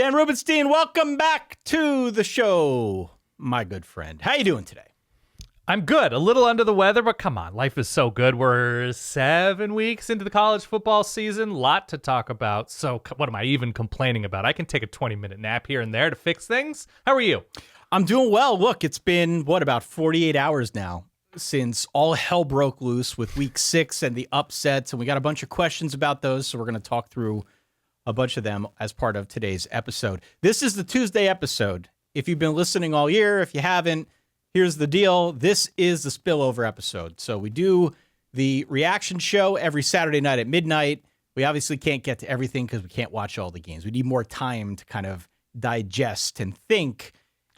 Dan Rubenstein, welcome back to the show, my good friend. How you doing today? I'm good. A little under the weather, but come on. Life is so good. We're 7 weeks into the college football season. Lot to talk about. So what am I even complaining about? I can take a 20-minute nap here and there to fix things. How are you? I'm doing well. Look, it's been, about 48 hours now since all hell broke loose with week 6 and the upsets. And we got a bunch of questions about those. So we're going to talk through a bunch of them as part of today's episode. This is the Tuesday episode. If you've been listening all year, if you haven't, here's the deal. This is the spillover episode. So we do the reaction show every Saturday night at midnight. We obviously can't get to everything because we can't watch all the games. We need more time to kind of digest and think,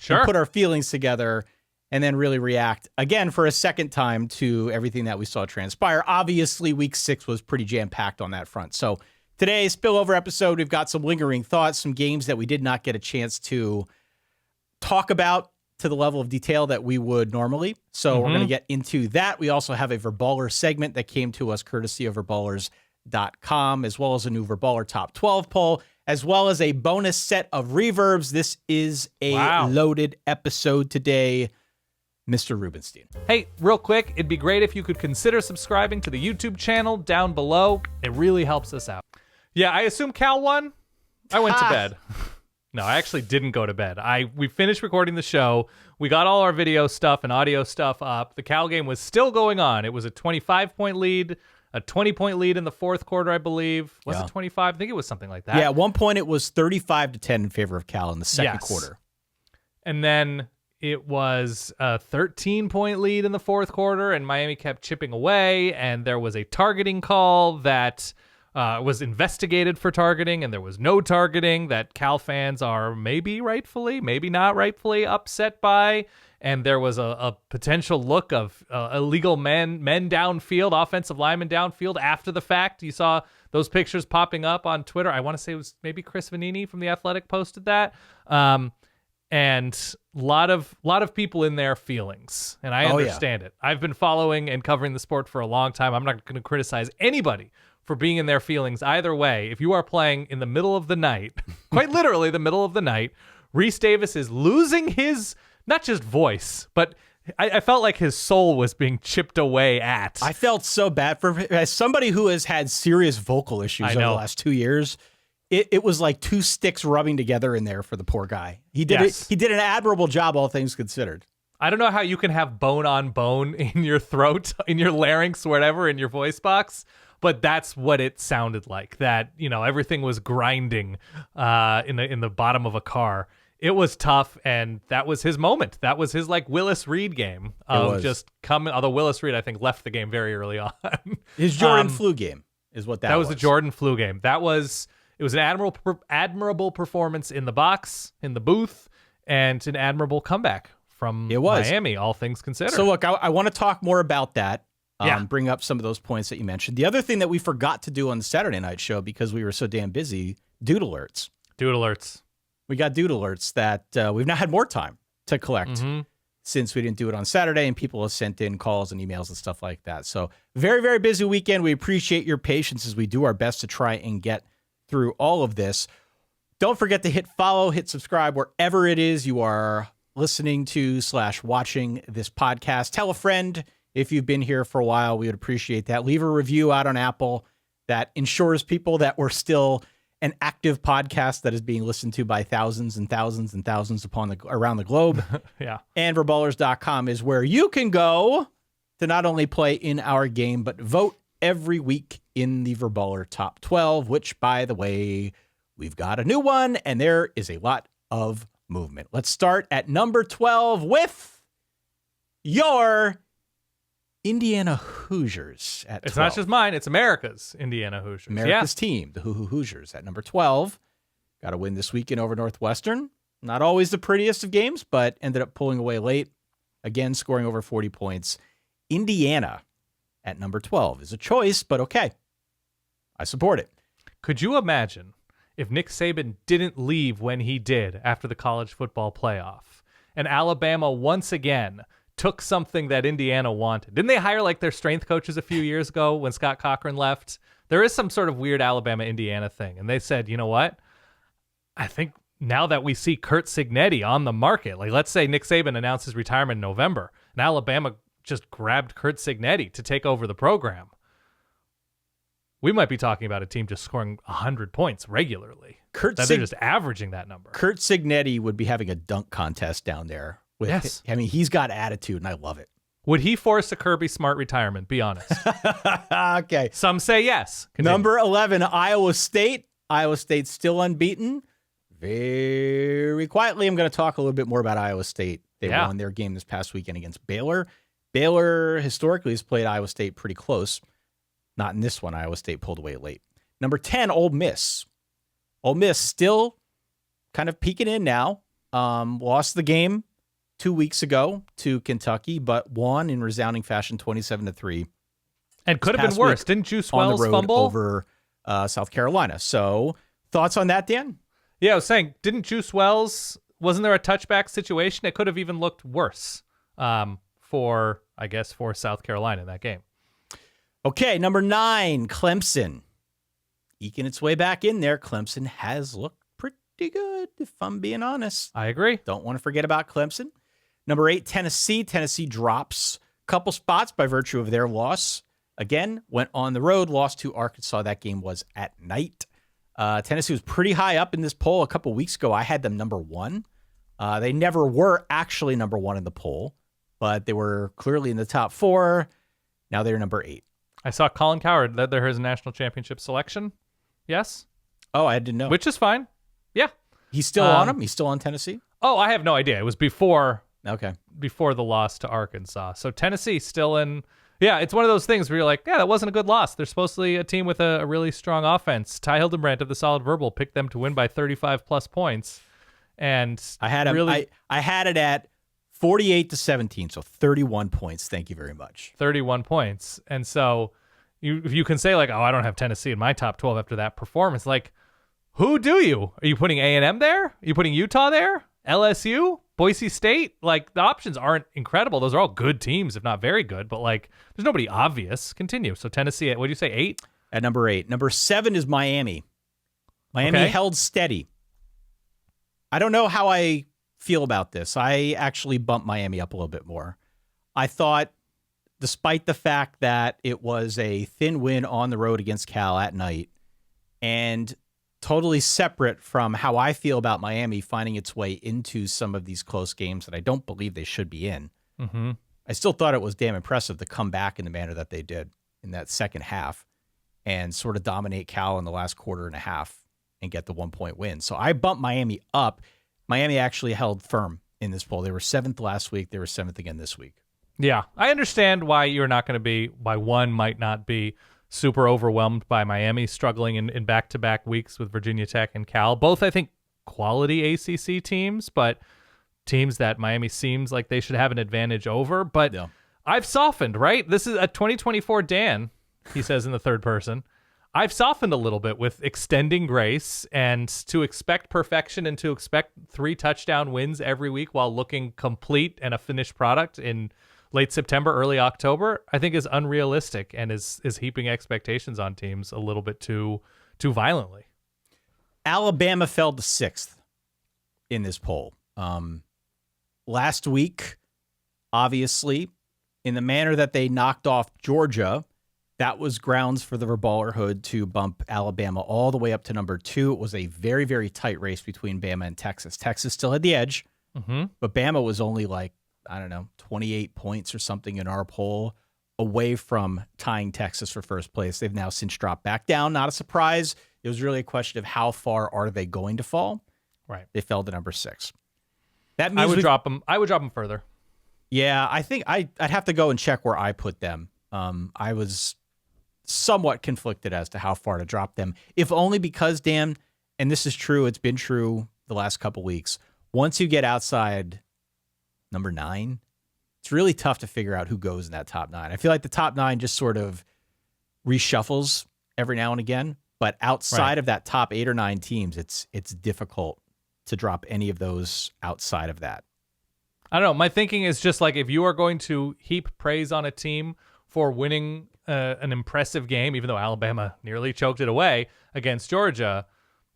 and put our feelings together, and then really react again for a second time to everything that we saw transpire. Obviously, week 6 was pretty jam-packed on that front. So today's spillover episode, we've got some lingering thoughts, some games that we did not get a chance to talk about to the level of detail that we would normally. So we're going to get into that. We also have a Verballer segment that came to us courtesy of Verballers.com, as well as a new Verballer Top 12 poll, as well as a bonus set of reverbs. This is a loaded episode today, Mr. Rubenstein. Hey, real quick, it'd be great if you could consider subscribing to the YouTube channel down below. It really helps us out. Yeah, I assume Cal won. I went to bed. No, I actually didn't go to bed. We finished recording the show. We got all our video stuff and audio stuff up. The Cal game was still going on. It was a 25-point lead, a 20-point lead in the fourth quarter, I believe. Was it 25? I think it was something like that. Yeah, at one point it was 35-10 in favor of Cal in the second quarter. And then it was a 13-point lead in the fourth quarter, and Miami kept chipping away, and there was a targeting call that was investigated for targeting, and there was no targeting that Cal fans are maybe rightfully, maybe not rightfully upset by. And there was a potential look of illegal men downfield, offensive linemen downfield after the fact. You saw those pictures popping up on Twitter. I want to say it was maybe Chris Vanini from The Athletic posted that. And a lot of people in their feelings, and I understand it. I've been following and covering the sport for a long time. I'm not going to criticize anybody for being in their feelings either way. If you are playing in the middle of the night, quite literally the middle of the night, Reese Davis is losing his, not just voice, but I felt like his soul was being chipped away at. I felt so bad for him. As somebody who has had serious vocal issues over the last 2 years, it was like two sticks rubbing together in there for the poor guy. He did it. He did an admirable job, all things considered. I don't know how you can have bone on bone in your throat, in your larynx, whatever, in your voice box, but that's what it sounded like. That, everything was grinding in the bottom of a car. It was tough, and that was his moment. That was his Willis Reed game of just coming. Although Willis Reed, I think, left the game very early on. His Jordan flu game is what that was. That was the Jordan flu game. It was an admirable performance in the box, in the booth, and an admirable comeback from Miami, all things considered. So look, I want to talk more about that. Bring up some of those points that you mentioned. The other thing that we forgot to do on the Saturday night show because we were so damn busy, dude alerts. Dude alerts. We got dude alerts that we've now had more time to collect since we didn't do it on Saturday, and people have sent in calls and emails and stuff like that. So very, very busy weekend. We appreciate your patience as we do our best to try and get through all of this. Don't forget to hit follow, hit subscribe wherever it is you are listening to / watching this podcast. Tell a friend if you've been here for a while. We would appreciate that. Leave a review out on Apple that ensures people that we're still an active podcast that is being listened to by thousands and thousands and thousands around the globe. And Verballers.com is where you can go to not only play in our game, but vote every week in the Verballer Top 12, which, by the way, we've got a new one, and there is a lot of movement. Let's start at number 12 with your Indiana Hoosiers at 12. It's not just mine, it's America's Indiana Hoosiers. America's team, the Hoosiers at number 12. Got a win this weekend over Northwestern. Not always the prettiest of games, but ended up pulling away late. Again, scoring over 40 points. Indiana at number 12 is a choice, but okay. I support it. Could you imagine if Nick Saban didn't leave when he did after the college football playoff, and Alabama once again took something that Indiana wanted? Didn't they hire their strength coaches a few years ago when Scott Cochran left? There is some sort of weird Alabama-Indiana thing. And they said, you know what? I think now that we see Curt Cignetti on the market, like let's say Nick Saban announces retirement in November, and Alabama just grabbed Curt Cignetti to take over the program, we might be talking about a team just scoring 100 points regularly. They're just averaging that number. Curt Cignetti would be having a dunk contest down there. Yes. I mean, he's got attitude, and I love it. Would he force a Kirby Smart retirement? Be honest. Okay. Some say yes. Continue. Number 11, Iowa State. Iowa State's still unbeaten. Very quietly, I'm going to talk a little bit more about Iowa State. They won their game this past weekend against Baylor. Baylor historically has played Iowa State pretty close. Not in this one. Iowa State pulled away late. Number 10, Ole Miss. Ole Miss still kind of peeking in now. Lost the game 2 weeks ago to Kentucky, but won in resounding fashion 27-3. And could have been worse. Didn't Juice Wells fumble? Over South Carolina. So thoughts on that, Dan? Yeah, I was saying, didn't Juice Wells, wasn't there a touchback situation? It could have even looked worse for South Carolina in that game. Okay, number 9, Clemson. Eking its way back in there. Clemson has looked pretty good, if I'm being honest. I agree. Don't want to forget about Clemson. Number 8, Tennessee. Tennessee drops a couple spots by virtue of their loss. Again, went on the road, lost to Arkansas. That game was at night. Tennessee was pretty high up in this poll a couple weeks ago. I had them number 1. They never were actually number 1 in the poll, but they were clearly in the top 4. Now they're number 8. I saw Colin Cowherd that there is a national championship selection. Yes. Oh, I didn't know. Which is fine. Yeah. He's still on him? He's still on Tennessee? Oh, I have no idea. It was before the loss to Arkansas. So Tennessee still in. Yeah, it's one of those things where you're like, yeah, that wasn't a good loss. They're supposedly a team with a really strong offense. Ty Hildenbrandt of the Solid Verbal picked them to win by 35 plus points. And I had I had it at 48-17, so 31 points. Thank you very much. 31 points. And so you can say like, oh, I don't have Tennessee in my top 12 after that performance. Like, who do you? Are you putting A&M there? Are you putting Utah there? LSU? Boise State? Like, the options aren't incredible. Those are all good teams, if not very good. But, like, there's nobody obvious. Continue. So Tennessee, what did you say, 8? At number 8. Number 7 is Miami. Miami held steady. I don't know how I feel about this. I actually bumped Miami up a little bit more. I thought, despite the fact that it was a thin win on the road against Cal at night, and totally separate from how I feel about Miami finding its way into some of these close games that I don't believe they should be in, I still thought it was damn impressive to come back in the manner that they did in that second half and sort of dominate Cal in the last quarter and a half and get the 1-point win. So I bumped Miami up. Miami actually held firm in this poll. They were 7th last week. They were 7th again this week. Yeah, I understand why you're not going to be, why one might not be super overwhelmed by Miami struggling in back-to-back weeks with Virginia Tech and Cal. Both, I think, quality ACC teams, but teams that Miami seems like they should have an advantage over. But I've softened, right? This is a 2024 Dan, he says in the third person. I've softened a little bit with extending grace and to expect perfection and to expect 3 touchdown wins every week while looking complete and a finished product in late September, early October, I think is unrealistic and is heaping expectations on teams a little bit too violently. Alabama fell to 6th in this poll. Last week, obviously, in the manner that they knocked off Georgia, that was grounds for the Verballerhood to bump Alabama all the way up to number 2. It was a very, very tight race between Bama and Texas. Texas still had the edge, but Bama was only 28 points or something in our poll away from tying Texas for first place. They've now since dropped back down. Not a surprise. It was really a question of how far are they going to fall. Right. They fell to number 6. That means I would drop them. I would drop them further. Yeah, I think I'd have to go and check where I put them. I was somewhat conflicted as to how far to drop them, if only because, Dan, and this is true, it's been true the last couple weeks, once you get outside number 9, it's really tough to figure out who goes in that top 9. I feel like the top 9 just sort of reshuffles every now and again, but outside of that top 8 or 9 teams, it's difficult to drop any of those outside of that. I don't know. My thinking is just like if you are going to heap praise on a team for winning an impressive game, even though Alabama nearly choked it away against Georgia,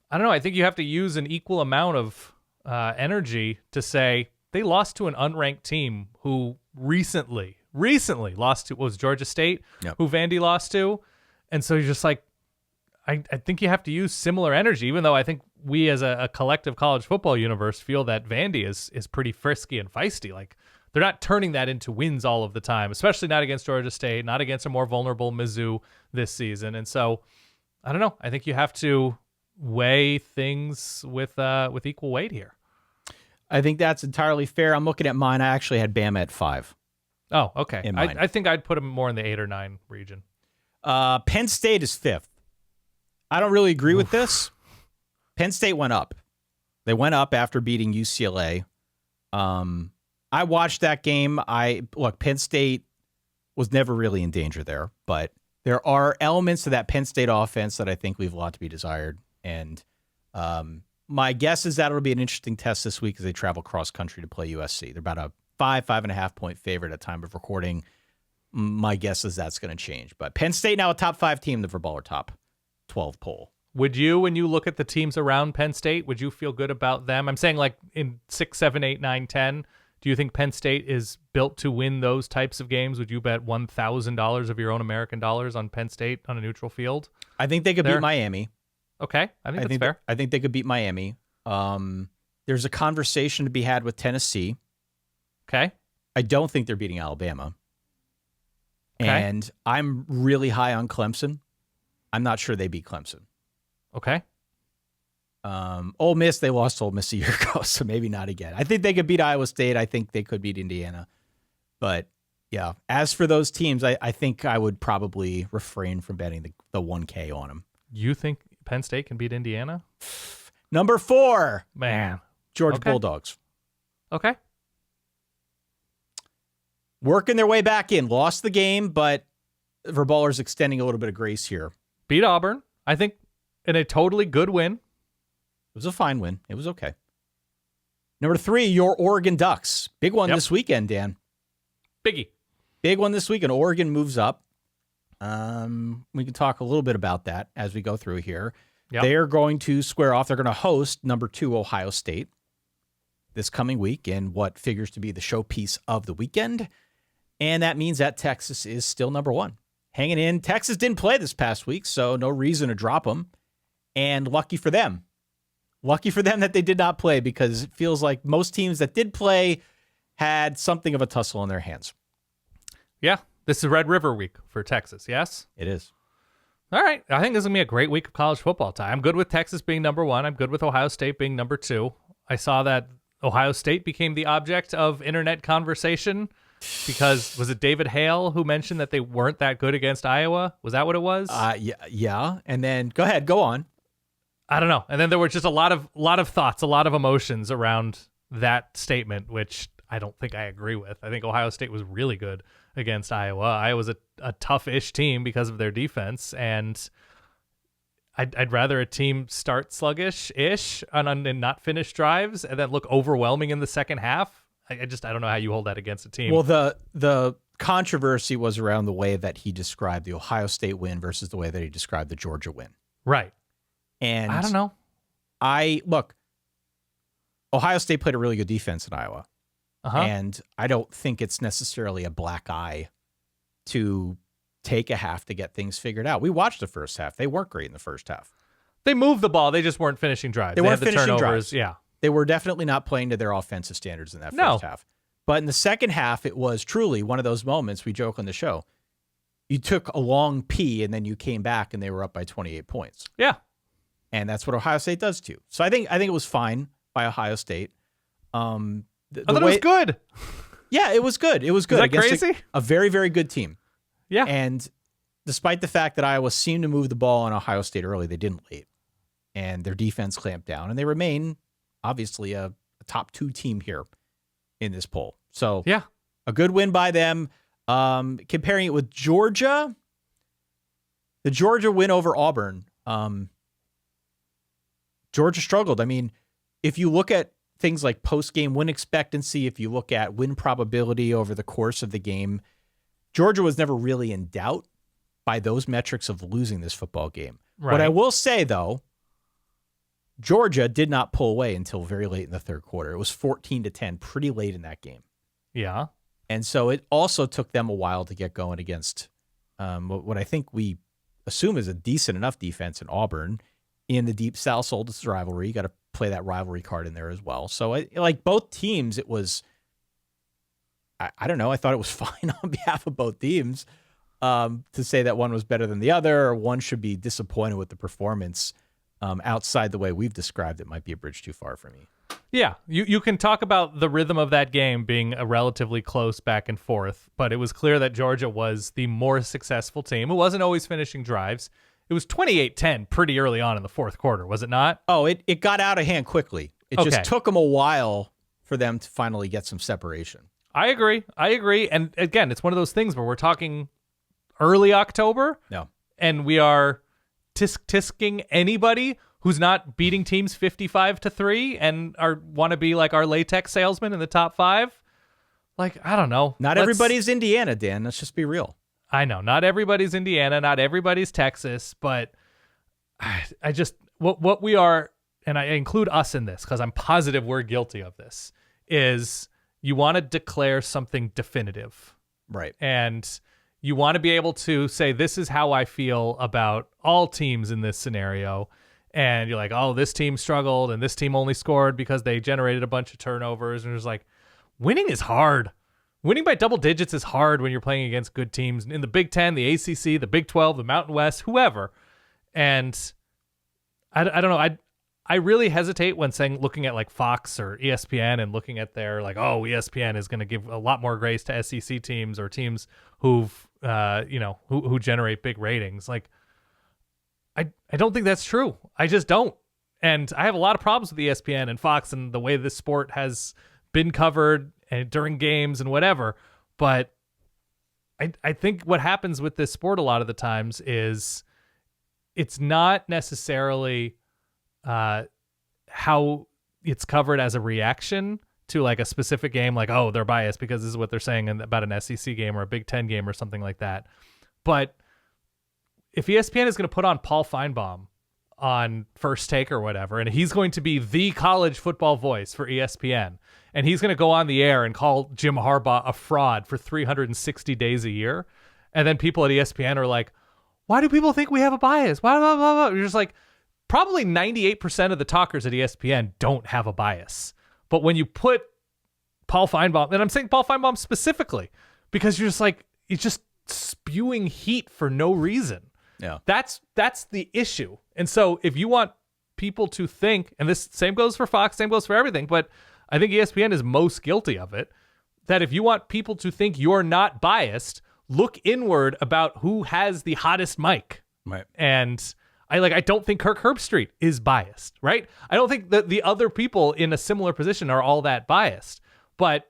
I don't know. I think you have to use an equal amount of energy to say they lost to an unranked team who recently lost to, what was Georgia State, who Vandy lost to. And so you're just like, I think you have to use similar energy, even though I think we as a collective college football universe feel that Vandy is pretty frisky and feisty. Like, they're not turning that into wins all of the time, especially not against Georgia State, not against a more vulnerable Mizzou this season. And so, I don't know. I think you have to weigh things with equal weight here. I think that's entirely fair. I'm looking at mine. I actually had Bama at 5. Oh, okay. I think I'd put them more in the 8 or 9 region. Penn State is 5th. I don't really agree with this. Penn State went up. They went up after beating UCLA. I watched that game. Penn State was never really in danger there, but there are elements to that Penn State offense that I think leave a lot to be desired. And my guess is that it'll be an interesting test this week as they travel cross country to play USC. They're about a 5.5 point favorite at time of recording. My guess is that's going to change. But Penn State now a top 5 team, the Verballer top 12 poll. Would you, when you look at the teams around Penn State, would you feel good about them? I'm saying like in 6, 7, 8, 9, 10. Do you think Penn State is built to win those types of games? Would you bet $1,000 of your own American dollars on Penn State on a neutral field? I think they could beat Miami. Okay, I think that's fair. I think they could beat Miami. There's a conversation to be had with Tennessee. Okay. I don't think they're beating Alabama. Okay. And I'm really high on Clemson. I'm not sure they beat Clemson. Okay. Ole Miss, they lost to Ole Miss a year ago, so maybe not again. I think they could beat Iowa State. I think they could beat Indiana. But, yeah, as for those teams, I think I would probably refrain from betting the 1K on them. You think Penn State can beat Indiana? Number 4. Man. Georgia Bulldogs. Okay. Working their way back in. Lost the game, but Verballers extending a little bit of grace here. Beat Auburn. I think in a totally good win. It was a fine win. It was okay. Number 3, your Oregon Ducks. Big one this weekend, Dan. Biggie. Big one this weekend. Oregon moves up. We can talk a little bit about that as we go through here. Yep. They are going to square off. They're going to host number 2 Ohio State this coming week in what figures to be the showpiece of the weekend. And that means that Texas is still number 1. Hanging in. Texas didn't play this past week, so no reason to drop them. And lucky for them. Lucky for them that they did not play, because it feels like most teams that did play had something of a tussle in their hands. Yeah. This is Red River week for Texas, yes? It is. All right. I think this is going to be a great week of college football time. I'm good with Texas being number 1. I'm good with Ohio State being number 2. I saw that Ohio State became the object of internet conversation because, was it David Hale who mentioned that they weren't that good against Iowa? Was that what it was? Yeah. And then, go on. I don't know. And then there were just a lot of thoughts, a lot of emotions around that statement, which I don't think I agree with. I think Ohio State was really good against Iowa. Iowa's a tough-ish team because of their defense, and I'd rather a team start sluggish-ish and not finish drives and then look overwhelming in the second half. I don't know how you hold that against a team. Well, the controversy was around the way that he described the Ohio State win versus the way that he described the Georgia win. Right. And I don't know. Ohio State played a really good defense in Iowa. Uh-huh. And I don't think it's necessarily a black eye to take a half to get things figured out. We watched the first half. They weren't great in the first half. They moved the ball. They just weren't finishing drives. They weren't had the finishing turnovers. drives. Yeah. They were definitely not playing to their offensive standards in that first half. But in the second half, it was truly one of those moments we joke on the show. You took a long pee and then you came back and they were up by 28 points. Yeah. And that's what Ohio State does too. So I think it was fine by Ohio State. I thought it was good. Yeah, it was good. It was good. Is that crazy? A very, very good team. Yeah. And despite the fact that Iowa seemed to move the ball on Ohio State early, they didn't late. And their defense clamped down. And they remain, obviously, a top 2 team here in this poll. So yeah, a good win by them. Comparing it with Georgia, the Georgia win over Auburn, Georgia struggled. I mean, if you look at things like post-game win expectancy, if you look at win probability over the course of the game, Georgia was never really in doubt by those metrics of losing this football game. Right. What I will say, though, Georgia did not pull away until very late in the third quarter. It was 14-10, pretty late in that game. Yeah. And so it also took them a while to get going against what I think we assume is a decent enough defense in Auburn in the Deep South oldest rivalry. You got to play that rivalry card in there as well. So like both teams, it was, I don't know. I thought it was fine on behalf of both teams to say that one was better than the other, or one should be disappointed with the performance outside the way we've described it might be a bridge too far for me. Yeah, you can talk about the rhythm of that game being a relatively close back and forth, but it was clear that Georgia was the more successful team. It wasn't always finishing drives. It was 28-10 pretty early on in the fourth quarter, was it not? Oh, it got out of hand quickly. It just took them a while for them to finally get some separation. I agree. And again, it's one of those things where we're talking early October. No. And we are tisking anybody who's not beating teams 55-3 and want to be like our latex salesman in the top 5. Like, I don't know. Not everybody's Indiana, Dan. Let's just be real. I know. Not everybody's Indiana. Not everybody's Texas. But I just, what we are, and I include us in this because I'm positive we're guilty of this, is you want to declare something definitive. Right. And you want to be able to say, this is how I feel about all teams in this scenario. And you're like, oh, this team struggled and this team only scored because they generated a bunch of turnovers. And it's like, winning is hard. Winning by double digits is hard when you're playing against good teams in the Big Ten, the ACC, the Big 12, the Mountain West, whoever. And I don't know. I really hesitate when looking at like Fox or ESPN and looking at their like, oh, ESPN is going to give a lot more grace to SEC teams or teams who've, who generate big ratings. Like, I don't think that's true. I just don't. And I have a lot of problems with ESPN and Fox and the way this sport has been covered and during games and whatever. But I think what happens with this sport a lot of the times is it's not necessarily how it's covered as a reaction to like a specific game, like, oh, they're biased because this is what they're saying about an SEC game or a Big Ten game or something like that. But if ESPN is going to put on Paul Feinbaum on First Take or whatever, and he's going to be the college football voice for ESPN, and he's going to go on the air and call Jim Harbaugh a fraud for 360 days a year, and then people at ESPN are like, why do people think we have a bias? Blah, blah, blah, blah. You're just like, probably 98% of the talkers at ESPN don't have a bias. But when you put Paul Feinbaum, and I'm saying Paul Feinbaum specifically, because you're just like, it's just spewing heat for no reason. Yeah. That's the issue. And so if you want people to think, and this same goes for Fox, same goes for everything, but I think ESPN is most guilty of it, that if you want people to think you're not biased, look inward about who has the hottest mic. Right. And I don't think Kirk Herbstreit is biased, right? I don't think that the other people in a similar position are all that biased. But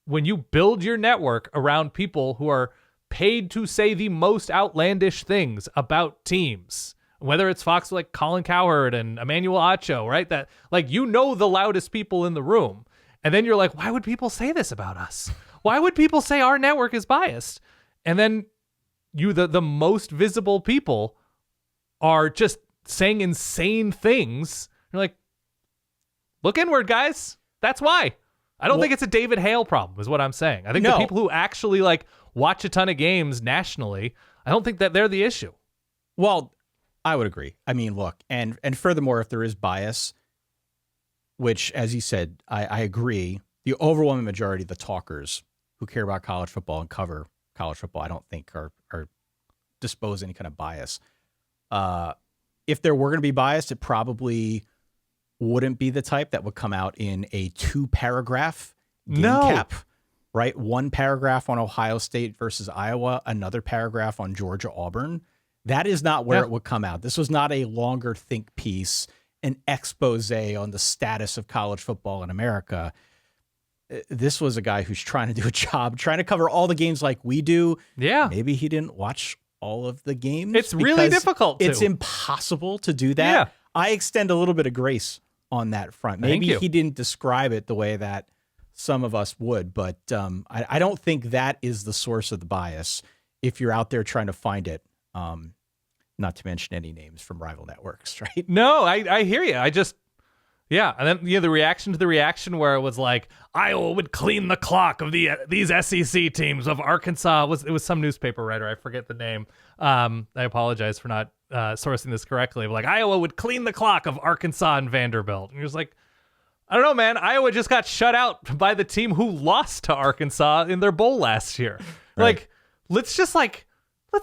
when you build your network around people who are paid to say the most outlandish things about teams, whether it's Fox like Colin Cowherd and Emmanuel Acho, right? That like, the loudest people in the room. And then you're like, why would people say this about us? Why would people say our network is biased? And then the most visible people are just saying insane things. You're like, look inward, guys. That's why. I don't think it's a David Hale problem, is what I'm saying. I think the people who actually like watch a ton of games nationally, I don't think that they're the issue. Well, I would agree. I mean, look, and furthermore, if there is bias, which, as you said, I agree, the overwhelming majority of the talkers who care about college football and cover college football, I don't think are dispose any kind of bias. If there were going to be bias, it probably wouldn't be the type that would come out in a 2-paragraph game cap, right? 1 paragraph on Ohio State versus Iowa, another paragraph on Georgia Auburn. That is not where it would come out. This was not a longer think piece, an expose on the status of college football in America. This was a guy who's trying to do a job, trying to cover all the games like we do. Yeah. Maybe he didn't watch all of the games. It's really difficult to. It's impossible to do that. Yeah. I extend a little bit of grace on that front. Maybe he didn't describe it the way that some of us would, but I don't think that is the source of the bias if you're out there trying to find it. Not to mention any names from rival networks, right? No, I hear you. Yeah, and then the reaction to the reaction where it was like Iowa would clean the clock of these SEC teams of Arkansas. It was some newspaper writer, I forget the name. I apologize for not sourcing this correctly. But like Iowa would clean the clock of Arkansas and Vanderbilt. And you're just like, I don't know, man. Iowa just got shut out by the team who lost to Arkansas in their bowl last year. Right. Like, let's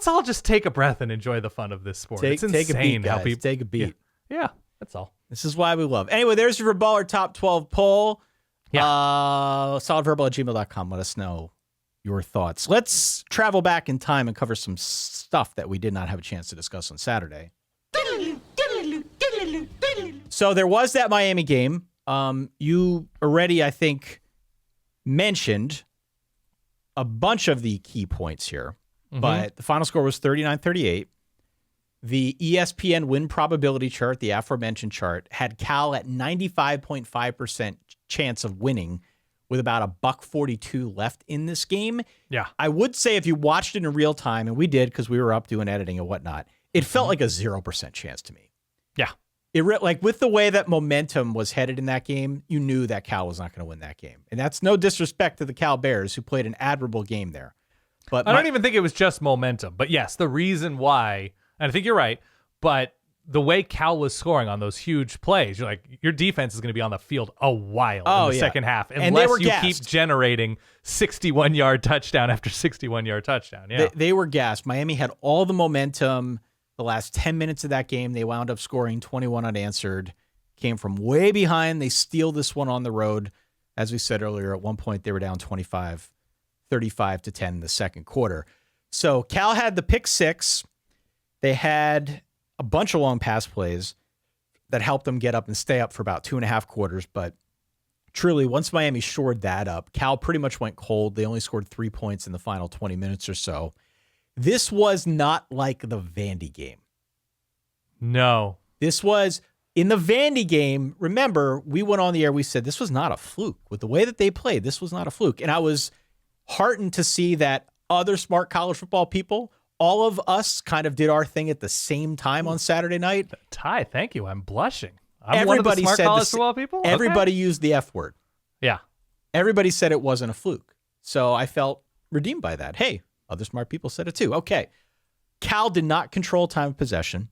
all just take a breath and enjoy the fun of this sport. It's insane take a beat, how guys. people Take a beat. Yeah, that's all. This is why we love. Anyway, there's your Baller Top 12 poll. Yeah. Solidverbal@gmail.com. Let us know your thoughts. Let's travel back in time and cover some stuff that we did not have a chance to discuss on Saturday. So there was that Miami game. You already, I think, mentioned a bunch of the key points here, but the final score was 39-38. The ESPN win probability chart, the aforementioned chart, had Cal at 95.5% chance of winning with about $1.42 left in this game. Yeah. I would say if you watched it in real time, and we did because we were up doing editing and whatnot, it felt like a 0% chance to me. Yeah. Like with the way that momentum was headed in that game, you knew that Cal was not going to win that game. And that's no disrespect to the Cal Bears, who played an admirable game there. But I don't even think it was just momentum. But yes, the reason why, and I think you're right, but the way Cal was scoring on those huge plays, you're like, your defense is going to be on the field a while in the second half, unless you keep generating 61-yard touchdown after 61-yard touchdown. Yeah, they were gassed. Miami had all the momentum. The last 10 minutes of that game, they wound up scoring 21 unanswered, came from way behind. They steal this one on the road. As we said earlier, at one point they were down 35-10 in the second quarter. So Cal had the pick six. They had a bunch of long pass plays that helped them get up and stay up for about 2.5 quarters. But truly, once Miami shored that up, Cal pretty much went cold. They only scored 3 points in the final 20 minutes or so. This was not like the Vandy game. No. This was, in the Vandy game, remember, we went on the air, we said this was not a fluke. With the way that they played, this was not a fluke. And I was heartened to see that other smart college football people, all of us kind of did our thing at the same time on Saturday night. Ty, thank you. I'm blushing. I'm one of the smart college football people? Everybody used the F word. Yeah. Everybody said it wasn't a fluke. So I felt redeemed by that. Hey, other smart people said it too. Okay. Cal did not control time of possession.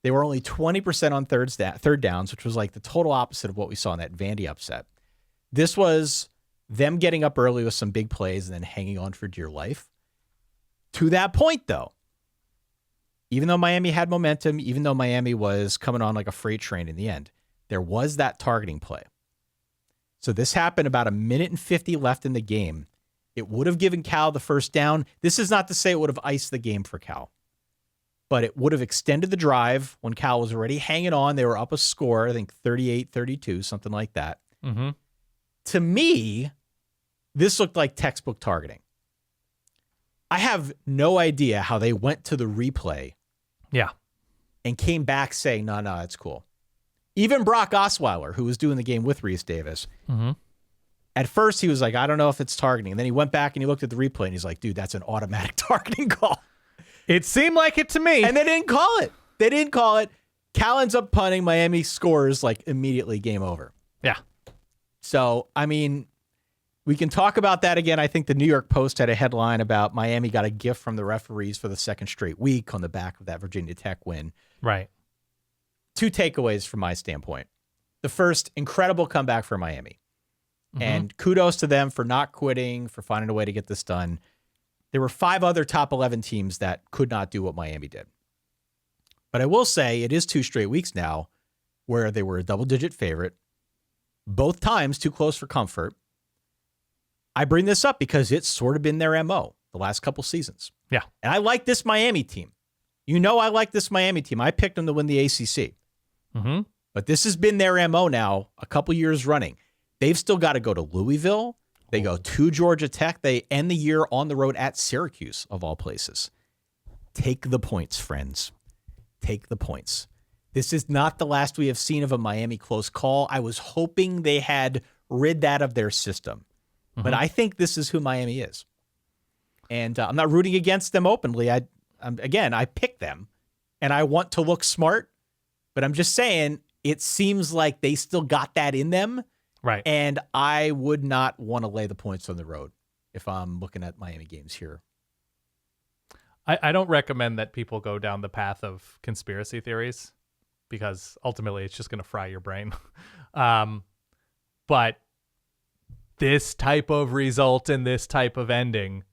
They were only 20% on third downs, which was like the total opposite of what we saw in that Vandy upset. This was them getting up early with some big plays and then hanging on for dear life. To that point, though, even though Miami had momentum, even though Miami was coming on like a freight train in the end, there was that targeting play. So this happened about 1:50 left in the game. It would have given Cal the first down. This is not to say it would have iced the game for Cal, but it would have extended the drive when Cal was already hanging on. They were up a score, I think 38-32, something like that. Mm-hmm. To me, this looked like textbook targeting. I have no idea how they went to the replay and came back saying, no, it's cool. Even Brock Osweiler, who was doing the game with Reese Davis, at first he was like, I don't know if it's targeting. And then he went back and he looked at the replay and he's like, dude, that's an automatic targeting call. It seemed like it to me. And they didn't call it. Cal ends up punting. Miami scores like immediately, game over. Yeah. So, I mean, we can talk about that again. I think the New York Post had a headline about Miami got a gift from the referees for the second straight week on the back of that Virginia Tech win. Right. 2 takeaways from my standpoint. The first, incredible comeback for Miami. And kudos to them for not quitting, for finding a way to get this done. There were 5 other top 11 teams that could not do what Miami did. But I will say it is 2 straight weeks now where they were a double-digit favorite. Both times too close for comfort. I bring this up because it's sort of been their MO the last couple seasons. Yeah. And I like this Miami team. You know I like this Miami team. I picked them to win the ACC. But this has been their MO now a couple years running. They've still got to go to Louisville. They go to Georgia Tech. They end the year on the road at Syracuse, of all places. Take the points, friends. Take the points. This is not the last we have seen of a Miami close call. I was hoping they had rid that of their system. But I think this is who Miami is. And I'm not rooting against them openly. I pick them, and I want to look smart. But I'm just saying, it seems like they still got that in them. Right. And I would not want to lay the points on the road if I'm looking at Miami games here. I don't recommend that people go down the path of conspiracy theories because ultimately it's just going to fry your brain. But this type of result and this type of ending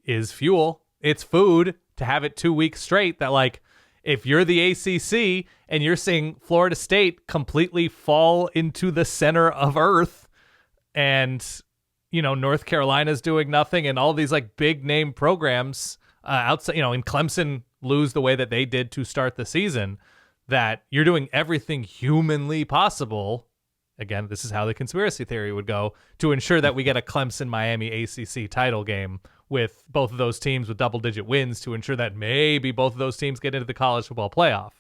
is fuel. It's food to have it 2 weeks straight that, like, if you're the ACC and you're seeing Florida State completely fall into the center of earth and, you know, North Carolina's doing nothing and all these like big name programs outside, you know, in Clemson lose the way that they did to start the season, that you're doing everything humanly possible. Again, this is how the conspiracy theory would go to ensure that we get a Clemson-Miami ACC title game with both of those teams with double-digit wins to ensure that maybe both of those teams get into the college football playoff.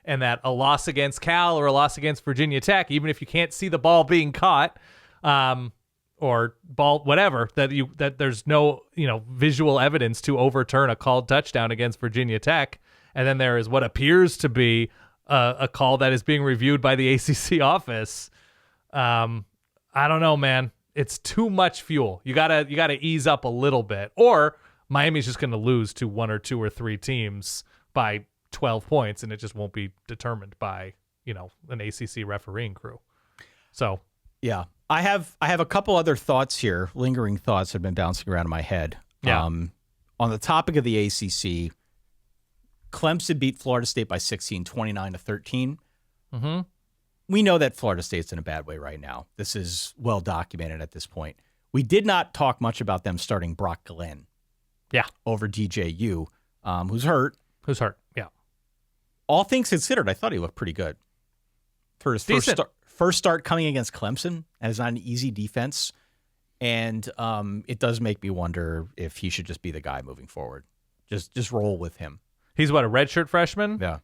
And that a loss against Cal or a loss against Virginia Tech, even if you can't see the ball being caught, or ball, whatever, that there's no, you know, visual evidence to overturn a called touchdown against Virginia Tech. And then there is what appears to be a call that is being reviewed by the ACC office. I don't know, man. It's too much fuel. You gotta ease up a little bit, or Miami's just going to lose to one or two or three teams by 12 points, and it just won't be determined by, you know, an ACC refereeing crew. So, yeah, I have a couple other thoughts here, lingering thoughts that have been bouncing around in my head. Yeah. On the topic of the ACC, Clemson beat Florida State by 16, 29-13. Mm-hmm. We know that Florida State's in a bad way right now. This is well documented at this point. We did not talk much about them starting Brock Glenn. Yeah. Over DJU, who's hurt. Yeah. All things considered, I thought he looked pretty good. For his first start coming against Clemson, and it's not an easy defense. And it does make me wonder if he should just be the guy moving forward. Just roll with him. He's what, a redshirt freshman? Yeah.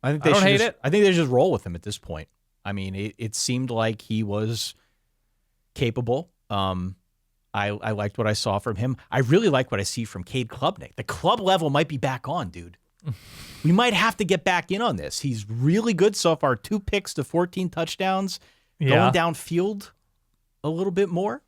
I don't hate it. I think they just roll with him at this point. I mean, it seemed like he was capable. I liked what I saw from him. I really like what I see from Cade Klubnik. The club level might be back on, dude. We might have to get back in on this. He's really good so far. 2 picks to 14 touchdowns. Yeah. Going downfield a little bit more.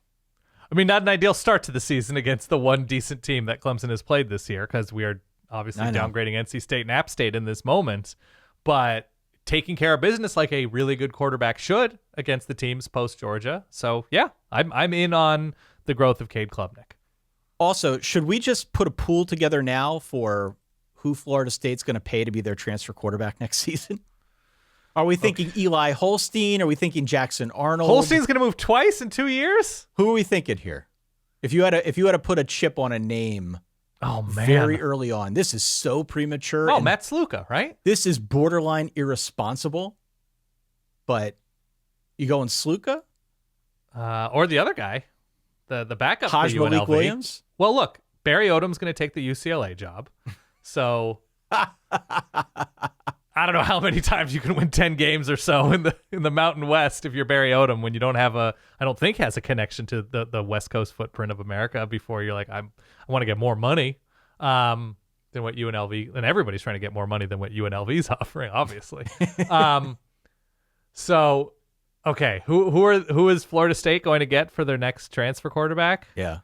I mean, not an ideal start to the season against the one decent team that Clemson has played this year, because we are obviously downgrading NC State and App State in this moment. But taking care of business like a really good quarterback should against the teams post-Georgia. So, yeah, I'm in on the growth of Cade Klubnik. Also, should we just put a pool together now for who Florida State's going to pay to be their transfer quarterback next season? Are we thinking Eli Holstein? Are we thinking Jackson Arnold? Holstein's going to move twice in 2 years? Who are we thinking here? If you had to put a chip on a name, very early on, this is so premature. Oh, Matt Sluka, right? This is borderline irresponsible. But you going Sluka? Or the other guy, the backup for Haj UNLV. Malik Williams? Well, look, Barry Odom's going to take the UCLA job. So I don't know how many times you can win 10 games or so in the Mountain West if you're Barry Odom, when you don't have I don't think has a connection to the West Coast footprint of America before you're like, I want to get more money than what UNLV, and everybody's trying to get more money than what UNLV's offering, obviously. So, okay, who is Florida State going to get for their next transfer quarterback? Yeah.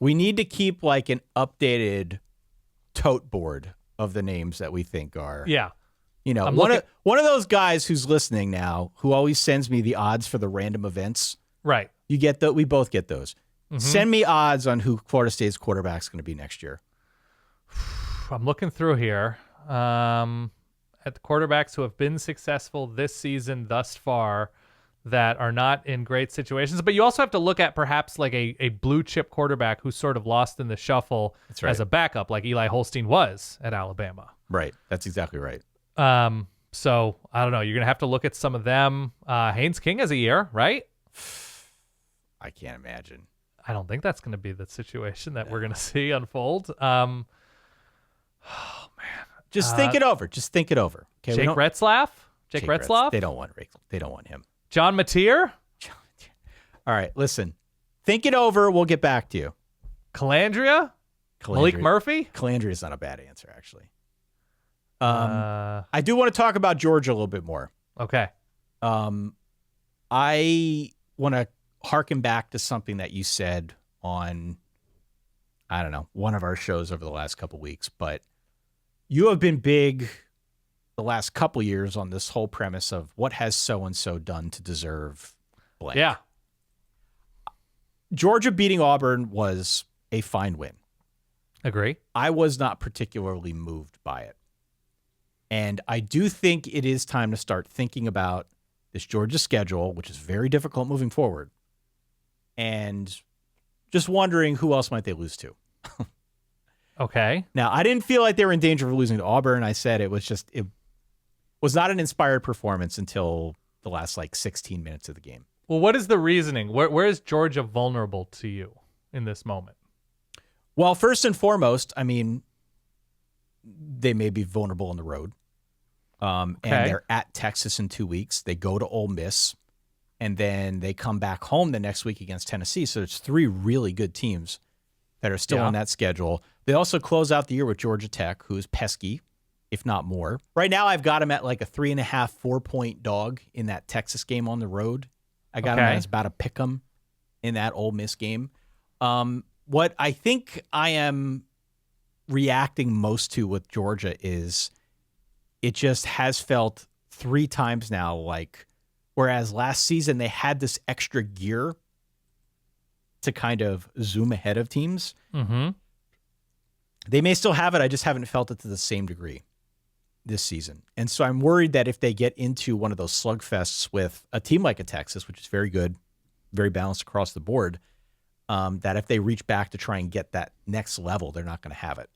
We need to keep like an updated tote board of the names that we think are. Yeah. You know, one of those guys who's listening now, who always sends me the odds for the random events. Right. You get we both get those. Mm-hmm. Send me odds on who Florida State's quarterback's going to be next year. I'm looking through here at the quarterbacks who have been successful this season thus far that are not in great situations. But you also have to look at perhaps like a blue chip quarterback who's sort of lost in the shuffle as a backup, like Eli Holstein was at Alabama. Right. That's exactly right. So I don't know. You're going to have to look at some of them. Haynes King has a year, right? I can't imagine. I don't think that's going to be the situation that we're going to see unfold. Oh, man. Just think it over. Okay, Jake Retzlaff? Jake Retzlaff? They don't want him. John Mateer? All right, listen. Think it over. We'll get back to you. Calandria? Malik Murphy? Calandria is not a bad answer, actually. I do want to talk about Georgia a little bit more. Okay. I want to harken back to something that you said on, I don't know, one of our shows over the last couple weeks, but you have been big the last couple years on this whole premise of what has so-and-so done to deserve blank. Yeah. Georgia beating Auburn was a fine win. Agree. I was not particularly moved by it. And I do think it is time to start thinking about this Georgia schedule, which is very difficult moving forward, and just wondering who else might they lose to. Okay. Now, I didn't feel like they were in danger of losing to Auburn. I said it was not an inspired performance until the last 16 minutes of the game. Well, what is the reasoning? Where is Georgia vulnerable to you in this moment? Well, first and foremost, I mean, they may be vulnerable on the road. And they're at Texas in 2 weeks. They go to Ole Miss, and then they come back home the next week against Tennessee. So it's 3 really good teams that are still on that schedule. They also close out the year with Georgia Tech, who is pesky, if not more. Right now, I've got them at like a 3.5, 4-point dog in that Texas game on the road. I got them as about a pick 'em in that Ole Miss game. What I think I am reacting most to with Georgia is it just has felt 3 times now like, whereas last season they had this extra gear to kind of zoom ahead of teams. Mm-hmm. They may still have it. I just haven't felt it to the same degree this season. And so I'm worried that if they get into one of those slugfests with a team like a Texas, which is very good, very balanced across the board, that if they reach back to try and get that next level, they're not going to have it.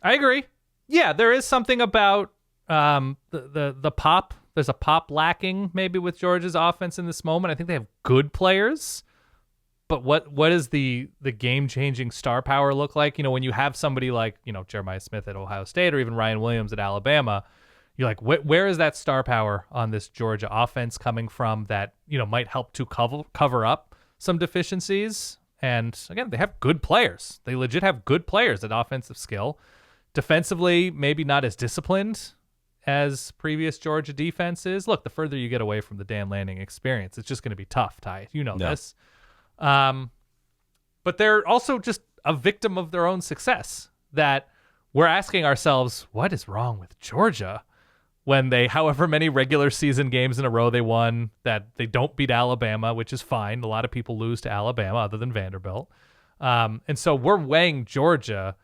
I agree. Yeah, there is something about the pop. There's a pop lacking maybe with Georgia's offense in this moment. I think they have good players, but what does the game-changing star power look like? You know, when you have somebody like, Jeremiah Smith at Ohio State or even Ryan Williams at Alabama, you're like, where is that star power on this Georgia offense coming from that, might help to cover up some deficiencies? And again, they have good players. They legit have good players at offensive skill. Defensively, maybe not as disciplined as previous Georgia defenses. Look, the further you get away from the Dan Lanning experience, it's just going to be tough, Ty. You know this. But they're also just a victim of their own success, that we're asking ourselves, what is wrong with Georgia when they, however many regular season games in a row they won, that they don't beat Alabama, which is fine. A lot of people lose to Alabama other than Vanderbilt. And so we're weighing Georgia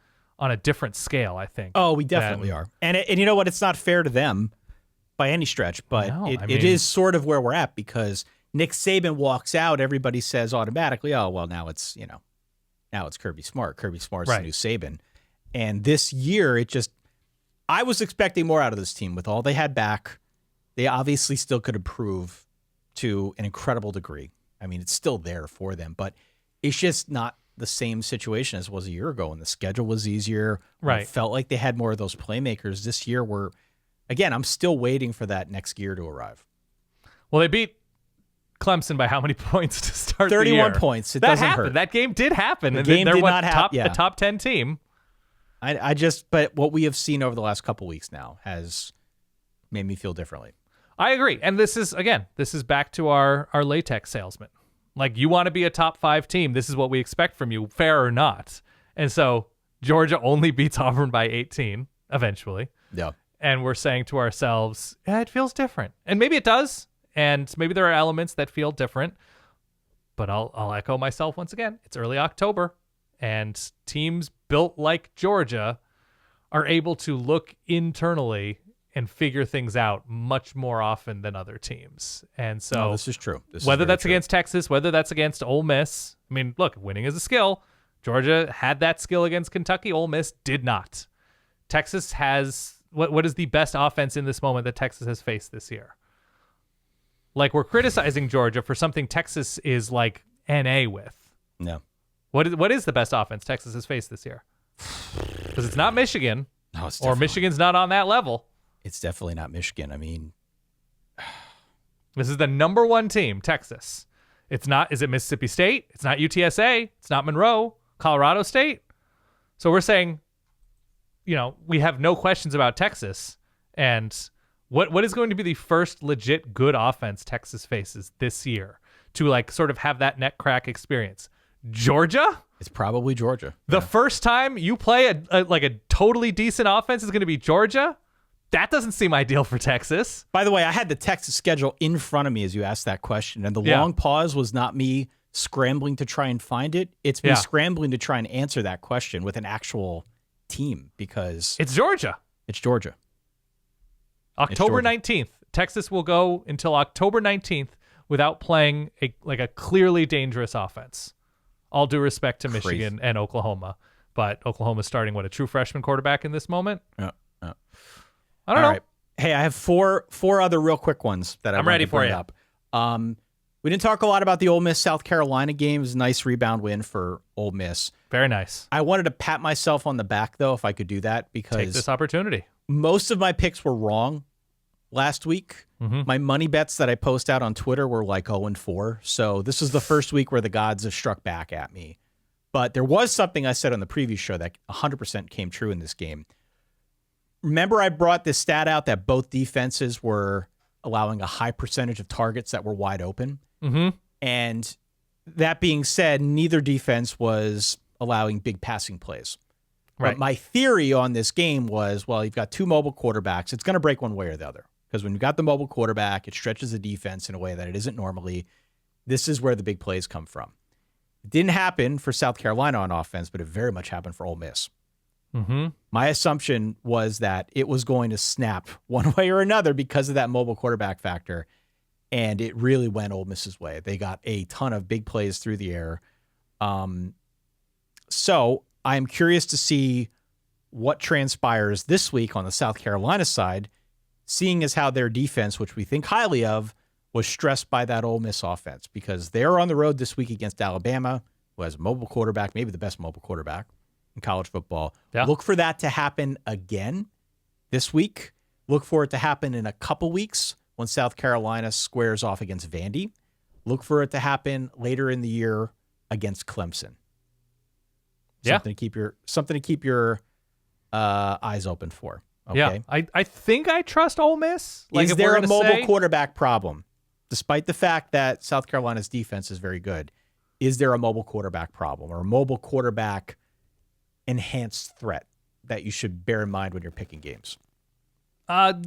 on a different scale, I think. Oh, we definitely are. And you know what? It's not fair to them by any stretch, but it is sort of where we're at, because Nick Saban walks out, everybody says automatically, oh, well, now it's Kirby Smart. Kirby Smart's the new Saban. And this year, I was expecting more out of this team with all they had back. They obviously still could improve to an incredible degree. I mean, it's still there for them, but it's just not the same situation as it was a year ago, and the schedule was easier. Right. It felt like they had more of those playmakers. This year, again, I'm still waiting for that next gear to arrive. Well, they beat Clemson by how many points to start 31 the year? points. That doesn't happened. hurt. That game did happen. The game did not happen. A top 10 team. But what we have seen over the last couple weeks now has made me feel differently. I agree. And this is back to our latex salesman. Like, you want to be a top 5 team. This is what we expect from you, fair or not. And so Georgia only beats Auburn by 18 eventually. Yeah. And we're saying to ourselves, yeah, it feels different. And maybe it does. And maybe there are elements that feel different. But I'll echo myself once again. It's early October, and teams built like Georgia are able to look internally and figure things out much more often than other teams. And so this is true. Whether that's against Texas, whether that's against Ole Miss. I mean, look, winning is a skill. Georgia had that skill against Kentucky. Ole Miss did not. Texas has what is the best offense in this moment that Texas has faced this year? Like, we're criticizing Georgia for something Texas is like NA with. No. What is the best offense Texas has faced this year? Because it's not Michigan. No, it's or Michigan's not on that level. It's definitely not Michigan. I mean, this is the number 1 team, Texas. It's not. Is it Mississippi State? It's not UTSA. It's not Monroe. Colorado State. So we're saying, we have no questions about Texas. And what is going to be the first legit good offense Texas faces this year to like sort of have that net crack experience? Georgia? It's probably Georgia. The first time you play a totally decent offense is going to be Georgia? That doesn't seem ideal for Texas. By the way, I had the Texas schedule in front of me as you asked that question, and the long pause was not me scrambling to try and find it. It's me scrambling to try and answer that question with an actual team because it's Georgia. It's Georgia. October 19th. Texas will go until October 19th without playing a clearly dangerous offense. All due respect to Michigan and Oklahoma. But Oklahoma's starting, a true freshman quarterback in this moment? Yeah. I don't know. Right. Hey, I have four other real quick ones that I'm ready for you. Up. We didn't talk a lot about the Ole Miss South Carolina game. It was a nice rebound win for Ole Miss. Very nice. I wanted to pat myself on the back, though, if I could do that, because take this opportunity. Most of my picks were wrong last week. Mm-hmm. My money bets that I post out on Twitter were like 0-4. So this is the first week where the gods have struck back at me. But there was something I said on the previous show that 100% came true in this game. Remember, I brought this stat out that both defenses were allowing a high percentage of targets that were wide open. Mm-hmm. And that being said, neither defense was allowing big passing plays. Right. But my theory on this game was, well, you've got two mobile quarterbacks. It's going to break one way or the other. Because when you've got the mobile quarterback, it stretches the defense in a way that it isn't normally. This is where the big plays come from. It didn't happen for South Carolina on offense, but it very much happened for Ole Miss. Mm-hmm. My assumption was that it was going to snap one way or another because of that mobile quarterback factor, and it really went Ole Miss's way. They got a ton of big plays through the air. So I'm curious to see what transpires this week on the South Carolina side, seeing as how their defense, which we think highly of, was stressed by that Ole Miss offense, because they're on the road this week against Alabama, who has a mobile quarterback, maybe the best mobile quarterback in college football. Yeah. Look for that to happen again this week. Look for it to happen in a couple weeks when South Carolina squares off against Vandy. Look for it to happen later in the year against Clemson. Something to keep your eyes open for. Okay? Yeah, I think I trust Ole Miss. Is there a mobile quarterback problem? Despite the fact that South Carolina's defense is very good, is there a mobile quarterback problem or a mobile quarterback enhanced threat that you should bear in mind when you're picking games?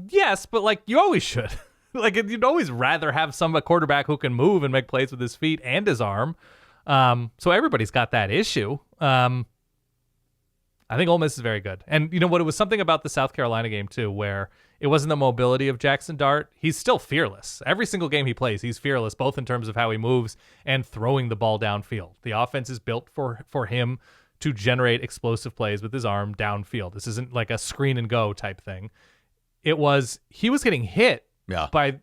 Yes, but you always should. You'd always rather have a quarterback who can move and make plays with his feet and his arm. So everybody's got that issue. I think Ole Miss is very good. And you know what? It was something about the South Carolina game, too, where it wasn't the mobility of Jackson Dart. He's still fearless. Every single game he plays, he's fearless, both in terms of how he moves and throwing the ball downfield. The offense is built for him to generate explosive plays with his arm downfield. This isn't like a screen and go type thing. He was getting hit by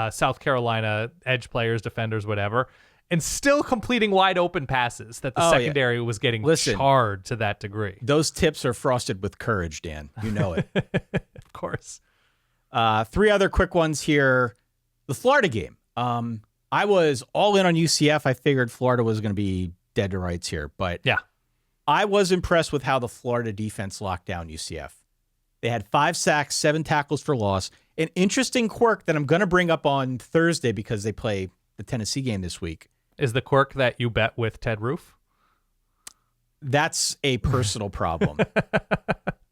South Carolina edge players, defenders, whatever, and still completing wide open passes that the secondary was getting charred to that degree. Those tips are frosted with courage, Dan. You know it. Of course. Three other quick ones here. The Florida game. I was all in on UCF. I figured Florida was going to be dead to rights here. But yeah, I was impressed with how the Florida defense locked down UCF. They had 5 sacks, 7 tackles for loss. An interesting quirk that I'm going to bring up on Thursday because they play the Tennessee game this week. Is the quirk that you bet with Ted Roof? That's a personal problem.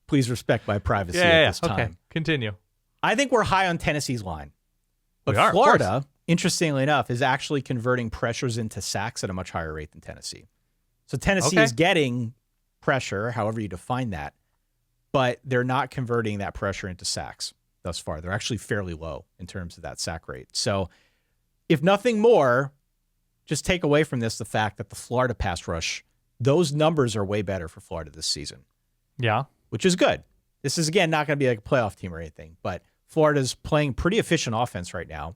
Please respect my privacy at this time. Okay, continue. I think we're high on Tennessee's line. But we are, Florida, interestingly enough, is actually converting pressures into sacks at a much higher rate than Tennessee. So Tennessee is getting pressure, however you define that, but they're not converting that pressure into sacks thus far. They're actually fairly low in terms of that sack rate. So if nothing more, just take away from this the fact that the Florida pass rush, those numbers are way better for Florida this season. Yeah. Which is good. This is, again, not going to be like a playoff team or anything, but Florida's playing pretty efficient offense right now.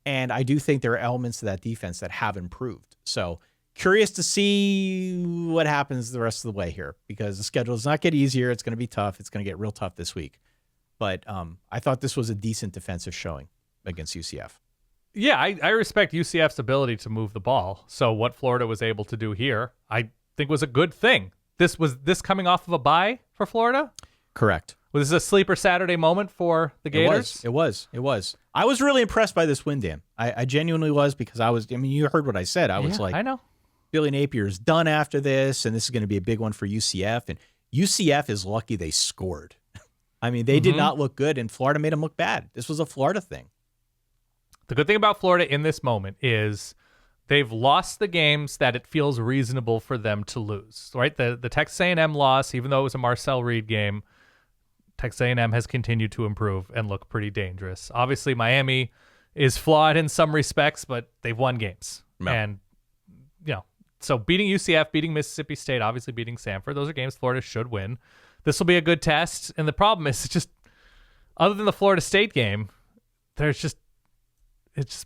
And I do think there are elements to that defense that have improved. So curious to see what happens the rest of the way here, because the schedule does not get easier. It's going to be tough. It's going to get real tough this week. But I thought this was a decent defensive showing against UCF. Yeah, I respect UCF's ability to move the ball. So what Florida was able to do here, I think was a good thing. This coming off of a bye for Florida? Correct. Was this a sleeper Saturday moment for the Gators? It was. I was really impressed by this win, Dan. I genuinely was, because you heard what I said. I was like, I know. Billy Napier's done after this, and this is going to be a big one for UCF. And UCF is lucky they scored. They did not look good, and Florida made them look bad. This was a Florida thing. The good thing about Florida in this moment is they've lost the games that it feels reasonable for them to lose, right? The Texas A&M loss, even though it was a Marcel Reed game, Texas A&M has continued to improve and look pretty dangerous. Obviously, Miami is flawed in some respects, but they've won games. No. And, so beating UCF, beating Mississippi State, obviously beating Samford, those are games Florida should win. This will be a good test. And the problem is other than the Florida State game, it's just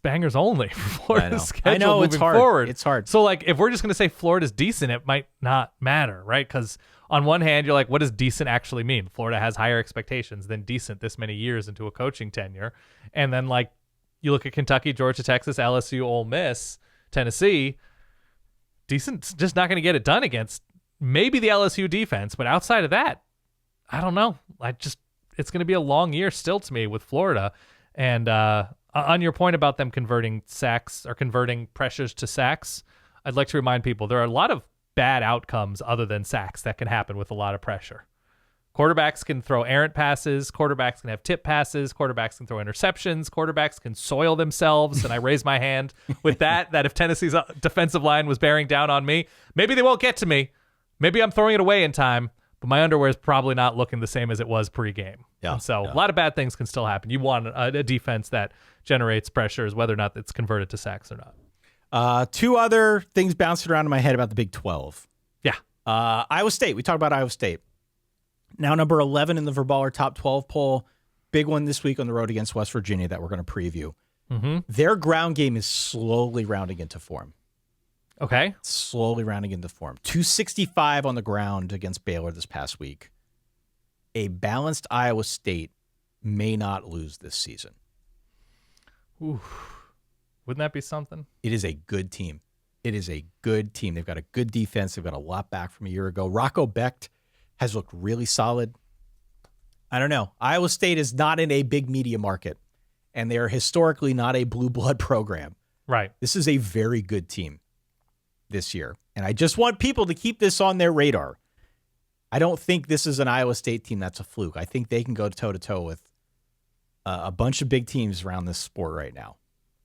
bangers only for Florida's schedule. I know, it's hard. Forward. It's hard. So, if we're just going to say Florida's decent, it might not matter, right? Because on one hand, you're like, what does decent actually mean? Florida has higher expectations than decent this many years into a coaching tenure. And then, you look at Kentucky, Georgia, Texas, LSU, Ole Miss, Tennessee, decent's just not going to get it done against maybe the LSU defense. But outside of that, I don't know. It's going to be a long year still to me with Florida. And on your point about them converting sacks or converting pressures to sacks, I'd like to remind people there are a lot of bad outcomes other than sacks that can happen with a lot of pressure. Quarterbacks can throw errant passes. Quarterbacks can have tip passes. Quarterbacks can throw interceptions. Quarterbacks can soil themselves. And I raise my hand with that if Tennessee's defensive line was bearing down on me, maybe they won't get to me. Maybe I'm throwing it away in time, but my underwear is probably not looking the same as it was pregame. Yeah. A lot of bad things can still happen. You want a defense that generates pressures, whether or not it's converted to sacks or not. Two other things bouncing around in my head about the Big 12. Yeah. Iowa State. We talked about Iowa State. Now number 11 in the Verbaler Top 12 poll. Big one this week on the road against West Virginia that we're going to preview. Mm-hmm. Their ground game is slowly rounding into form. Okay. Slowly rounding into form. 265 on the ground against Baylor this past week. A balanced Iowa State may not lose this season. Ooh. Wouldn't that be something? It is a good team. They've got a good defense. They've got a lot back from a year ago. Rocco Becht has looked really solid. I don't know. Iowa State is not in a big media market, and they are historically not a blue blood program. Right. This is a very good team this year, and I just want people to keep this on their radar. I don't think this is an Iowa State team that's a fluke. I think they can go toe-to-toe with a bunch of big teams around this sport right now.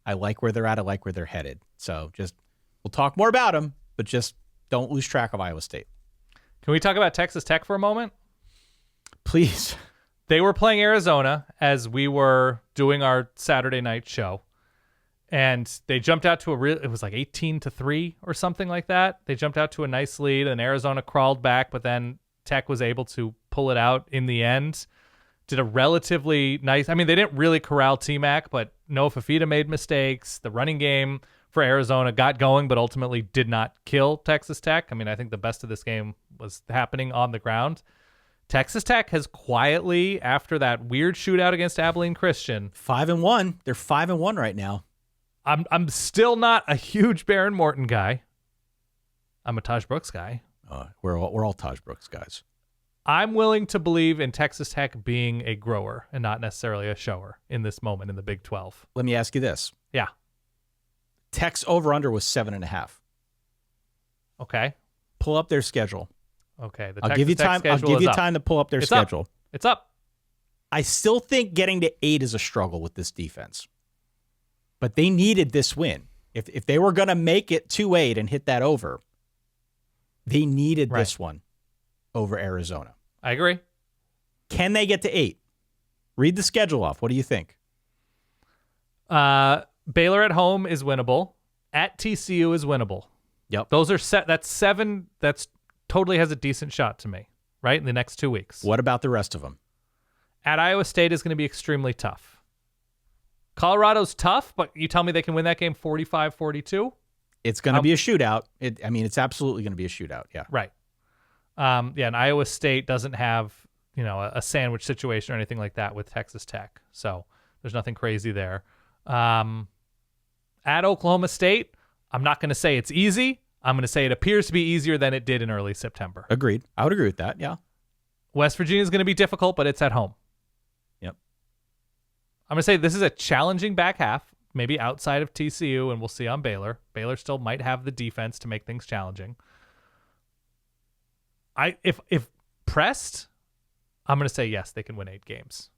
I like where they're at. I like where they're headed. So we'll talk more about them, but just don't lose track of Iowa State. Can we talk about Texas Tech for a moment? Please. They were playing Arizona as we were doing our Saturday night show. And they jumped out to it was like 18-3 or something like that. They jumped out to a nice lead, and Arizona crawled back, but then Tech was able to pull it out in the end. Did a relatively nice, they didn't really corral T-Mac, but Noah Fafita made mistakes. The running game for Arizona got going, but ultimately did not kill Texas Tech. I think the best of this game was happening on the ground. Texas Tech has quietly, after that weird shootout against Abilene Christian, 5-1. They're 5-1 right now. I'm still not a huge Baron Morton guy. I'm a Taj Brooks guy. We're all Taj Brooks guys. I'm willing to believe in Texas Tech being a grower and not necessarily a shower in this moment in the Big 12. Let me ask you this. Yeah. Tech's over-under was 7.5. Okay. Pull up their schedule. Okay. I'll give you time to pull up their schedule. It's up. I still think getting to 8 is a struggle with this defense. But they needed this win. If they were going to make it 2-8 and hit that over, they needed this one over Arizona. I agree. Can they get to 8? Read the schedule off. What do you think? Baylor at home is winnable. At TCU is winnable. Yep. Those are set. That's 7. That's totally has a decent shot to me, right? In the next 2 weeks. What about the rest of them? At Iowa State is going to be extremely tough. Colorado's tough, but you tell me they can win that game 45-42? It's going to be a shootout. It's absolutely going to be a shootout. Yeah. Right. And Iowa State doesn't have, a sandwich situation or anything like that with Texas Tech. So there's nothing crazy there. At Oklahoma State, I'm not going to say it's easy. I'm going to say it appears to be easier than it did in early September. Agreed. I would agree with that. Yeah. West Virginia is going to be difficult, but it's at home. Yep. I'm going to say this is a challenging back half, maybe outside of TCU, and we'll see on Baylor. Baylor still might have the defense to make things challenging. If pressed, I'm going to say yes, they can win 8 games.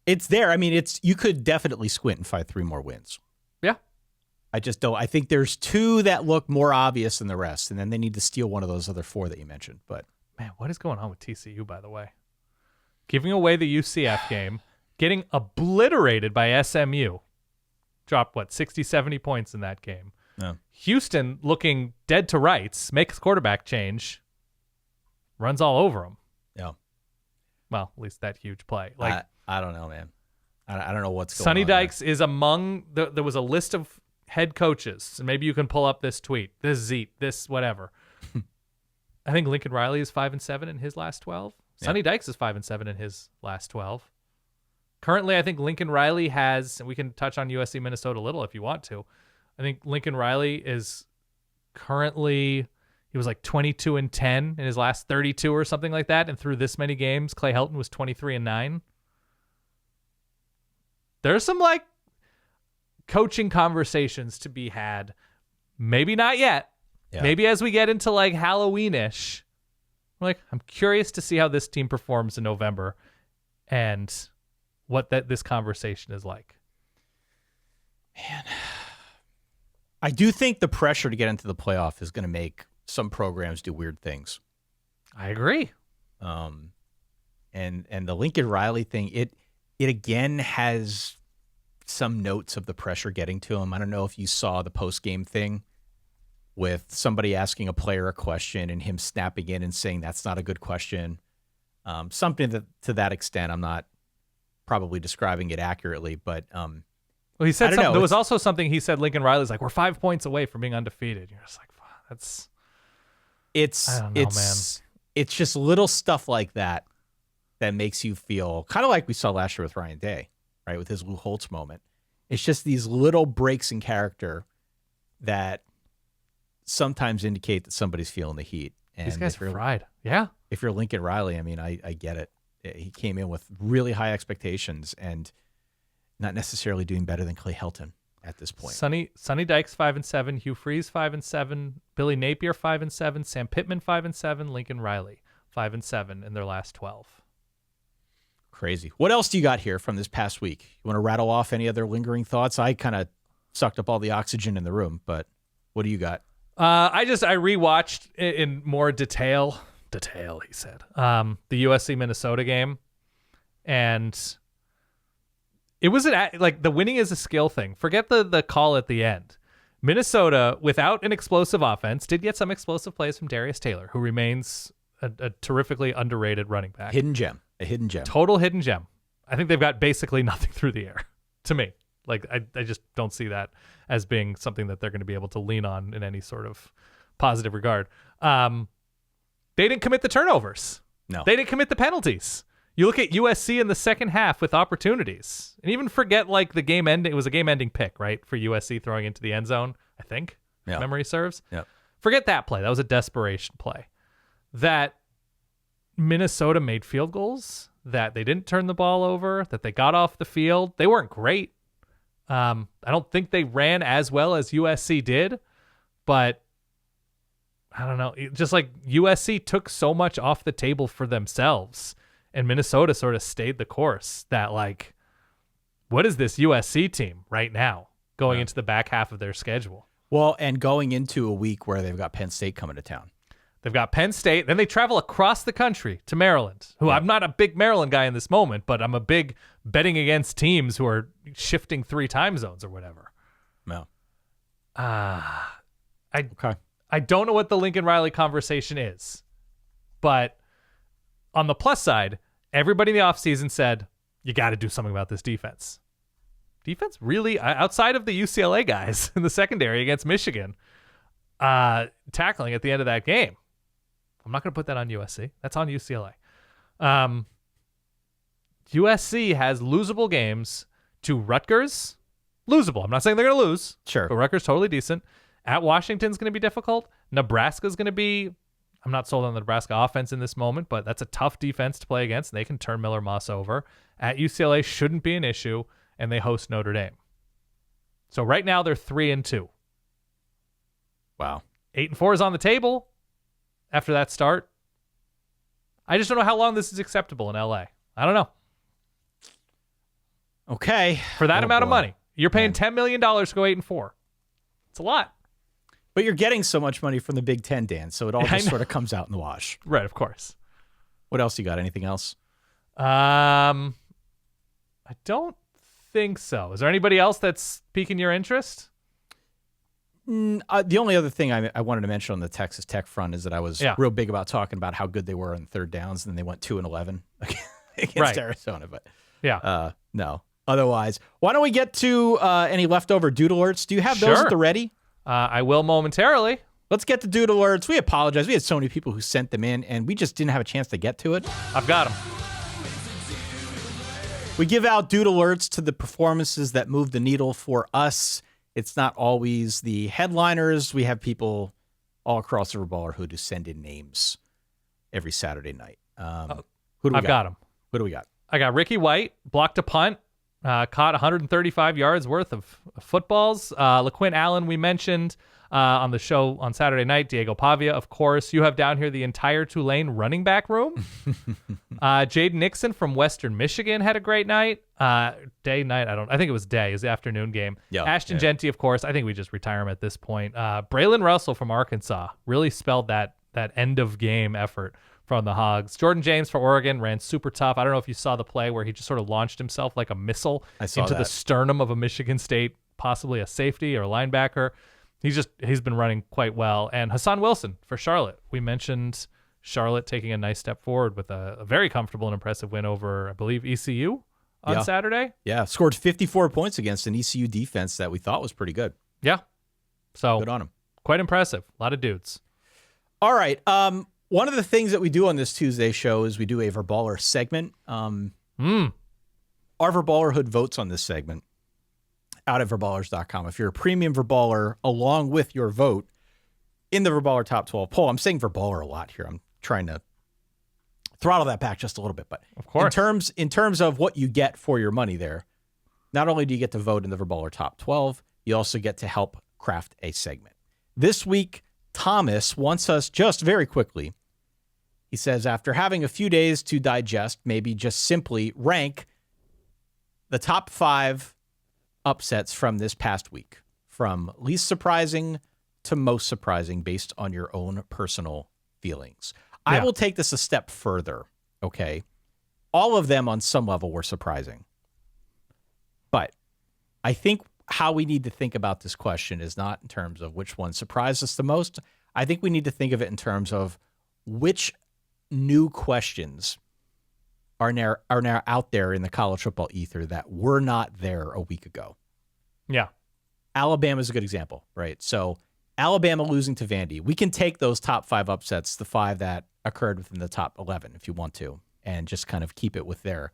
It's there. I mean, you could definitely squint and find 3 more wins. Yeah. I just don't. I think there's 2 that look more obvious than the rest, and then they need to steal one of those other 4 that you mentioned. But man, what is going on with TCU, by the way? Giving away the UCF game, getting obliterated by SMU. Dropped, 60, 70 points in that game. No. Houston looking dead to rights, makes quarterback change, runs all over them. Yeah. Well, at least that huge play. I don't know, man. I don't know what's going on. Sonny Dykes is among there was a list of head coaches, and maybe you can pull up this tweet, this Zeet, this whatever. I think Lincoln Riley is 5-7 in his last 12. Yeah. Sonny Dykes is 5-7 in his last 12. Currently, I think Lincoln Riley has, and we can touch on USC Minnesota a little if you want to. I think Lincoln Riley is currently, he was 22-10 in his last 32 or something like that, and through this many games, Clay Helton was 23-9. There's some coaching conversations to be had. Maybe not yet. Yeah. Maybe as we get into Halloween-ish. I'm curious to see how this team performs in November and what this conversation is like. Man, I do think the pressure to get into the playoff is going to make some programs do weird things. I agree. And the Lincoln Riley thing, it again has some notes of the pressure getting to him. I don't know if you saw the post-game thing with somebody asking a player a question and him snapping in and saying that's not a good question. Something to that extent. I'm not probably describing it accurately, but well, he said something. There was also something he said. Lincoln Riley's we're 5 points away from being undefeated. You're just that's. I don't know, man. It's just little stuff like that makes you feel kind of like we saw last year with Ryan Day, right? With his Lou Holtz moment. It's just these little breaks in character that sometimes indicate that somebody's feeling the heat. And these guys are fried. Yeah. If you're Lincoln Riley, I mean, I get it. He came in with really high expectations and not necessarily doing better than Clay Helton at this point. Sonny Dykes 5-7, Hugh Freeze 5-7, Billy Napier 5-7, Sam Pittman 5-7, Lincoln Riley 5-7 in their last 12. Crazy. What else do you got here from this past week? You want to rattle off any other lingering thoughts? I kind of sucked up all the oxygen in the room, but what do you got? I rewatched in more detail, he said, the USC Minnesota game, and it was the winning is a skill thing. Forget the call at the end. Minnesota, without an explosive offense, did get some explosive plays from Darius Taylor, who remains a terrifically underrated running back. A hidden gem. Total hidden gem. I think they've got basically nothing through the air, to me. I just don't see that as being something that they're going to be able to lean on in any sort of positive regard. They didn't commit the turnovers. No. They didn't commit the penalties. You look at USC in the second half with opportunities. And even forget the game ending. It was a game-ending pick, right, for USC throwing into the end zone, I think, if memory serves. Yeah. Forget that play. That was a desperation play. That Minnesota made field goals, that they didn't turn the ball over, that they got off the field. They weren't great. I don't think they ran as well as USC did, but I don't know. Just USC took so much off the table for themselves, and Minnesota sort of stayed the course that what is this USC team right now going into the back half of their schedule? Well, and going into a week where they've got Penn State coming to town. They've got Penn State. Then they travel across the country to Maryland, who I'm not a big Maryland guy in this moment, but I'm a big betting against teams who are shifting 3 time zones or whatever. No. I don't know what the Lincoln Riley conversation is, but on the plus side, everybody in the offseason said, you got to do something about this defense. Defense really, outside of the UCLA guys in the secondary against Michigan, tackling at the end of that game. I'm not going to put that on USC. That's on UCLA. USC has losable games to Rutgers. Losable. I'm not saying they're going to lose. Sure. But Rutgers totally decent. At Washington's going to be difficult. Nebraska's going to be, I'm not sold on the Nebraska offense in this moment, but that's a tough defense to play against, and they can turn Miller Moss over. At UCLA shouldn't be an issue, and they host Notre Dame. So right now they're 3-2. Wow. 8-4 is on the table after that start. I just don't know how long this is acceptable in LA. I don't know. Okay. For that amount of money, you're paying $10 million to go 8-4. It's a lot. But you're getting so much money from the Big Ten, Dan, so it all just sort of comes out in the wash. Right, of course. What else you got? Anything else? I don't think so. Is there anybody else that's piquing your interest? The only other thing I wanted to mention on the Texas Tech front is that I was real big about talking about how good they were on third downs, and then they went 2-11 against Arizona. But no. Otherwise, why don't we get to any leftover dude alerts? Do you have those at the ready? I will momentarily. Let's get to dude alerts. We apologize. We had so many people who sent them in, and we just didn't have a chance to get to it. I've got them. We give out dude alerts to the performances that move the needle for us. It's not always the headliners. We have people all across the Revolverhood who send in names every Saturday night. Who do we got them. Who do we got? I got Ricky White, blocked a punt, caught 135 yards worth of footballs. LaQuint Allen, we mentioned on the show on Saturday night. Diego Pavia, of course. You have down here the entire Tulane running back room. Jade Nixon from Western Michigan had a great night. I think it was day. It was the afternoon game. Ashton Genty, of course. I think we just retire him at this point. Braylon Russell from Arkansas really spelled that end of game effort from the Hogs. Jordan James for Oregon ran super tough. I don't know if you saw the play where he just sort of launched himself like a missile into the sternum of a Michigan State, possibly a safety or a linebacker. He's been running quite well. And Hassan Wilson for Charlotte. We mentioned Charlotte taking a nice step forward with a very comfortable and impressive win over, I believe, ECU on Saturday. Yeah, scored 54 points against an ECU defense that we thought was pretty good. Yeah. So good on him. Quite impressive. A lot of dudes. All right. One of the things that we do on this Tuesday show is we do a Verballer segment. Our Verballerhood votes on this segment out at verballers.com. If you're a premium Verballer, along with your vote in the Verballer Top 12 poll, I'm saying Verballer a lot here. I'm trying to throttle that back just a little bit. But of course, in terms of what you get for your money there, not only do you get to vote in the Verballer Top 12, you also get to help craft a segment. This week, Thomas wants us just very quickly. He says, after having a few days to digest, maybe just simply rank the top 5 upsets from this past week, from least surprising to most surprising based on your own personal feelings. I will take this a step further, okay? All of them on some level were surprising. But I think how we need to think about this question is not in terms of which one surprised us the most. I think we need to think of it in terms of which new questions are now out there in the college football ether that were not there a week ago. Yeah. Alabama is a good example, right? So Alabama losing to Vandy. We can take those top 5 upsets, the 5 that occurred within the top 11 if you want to, and just kind of keep it with there.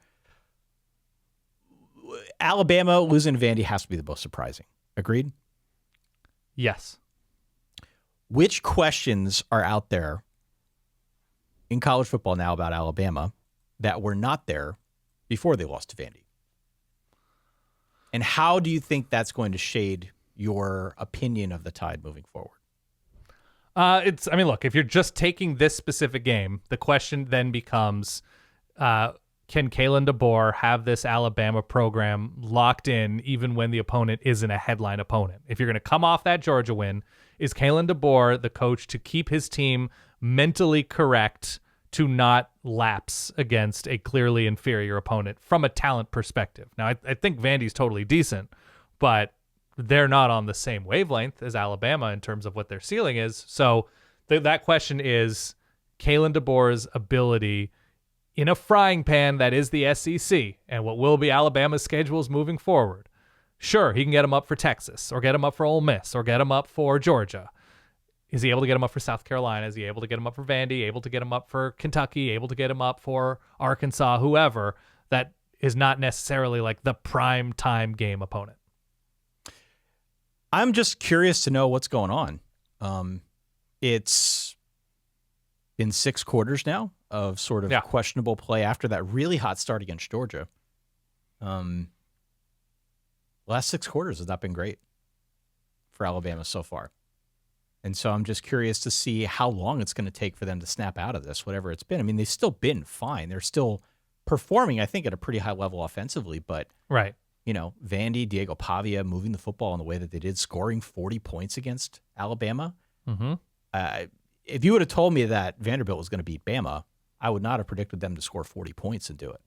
Alabama losing to Vandy has to be the most surprising. Agreed? Yes. Which questions are out there in college football now about Alabama that were not there before they lost to Vandy? And how do you think that's going to shade your opinion of the Tide moving forward? Look, if you're just taking this specific game, the question then becomes, can Kalen DeBoer have this Alabama program locked in even when the opponent isn't a headline opponent? If you're going to come off that Georgia win, is Kalen DeBoer the coach to keep his team mentally correct to not lapse against a clearly inferior opponent from a talent perspective? Now, I think Vandy's totally decent, but they're not on the same wavelength as Alabama in terms of what their ceiling is. So that question is Kalen DeBoer's ability in a frying pan that is the SEC and what will be Alabama's schedules moving forward. Sure, he can get them up for Texas or get them up for Ole Miss or get them up for Georgia. Is he able to get him up for South Carolina? Is he able to get him up for Vandy? Able to get him up for Kentucky? Able to get him up for Arkansas? Whoever. That is not necessarily like the prime time game opponent. I'm just curious to know what's going on. been 6 quarters now of sort of Yeah. questionable play after that really hot start against Georgia. Last 6 quarters has not been great for Alabama so far. And so I'm just curious to see how long it's going to take for them to snap out of this, whatever it's been. I mean, they've still been fine. They're still performing, I think, at a pretty high level offensively. But, Right. Vandy, Diego Pavia moving the football in the way that they did, scoring 40 points against Alabama. Mm-hmm. If you would have told me that Vanderbilt was going to beat Bama, I would not have predicted them to score 40 points and do it.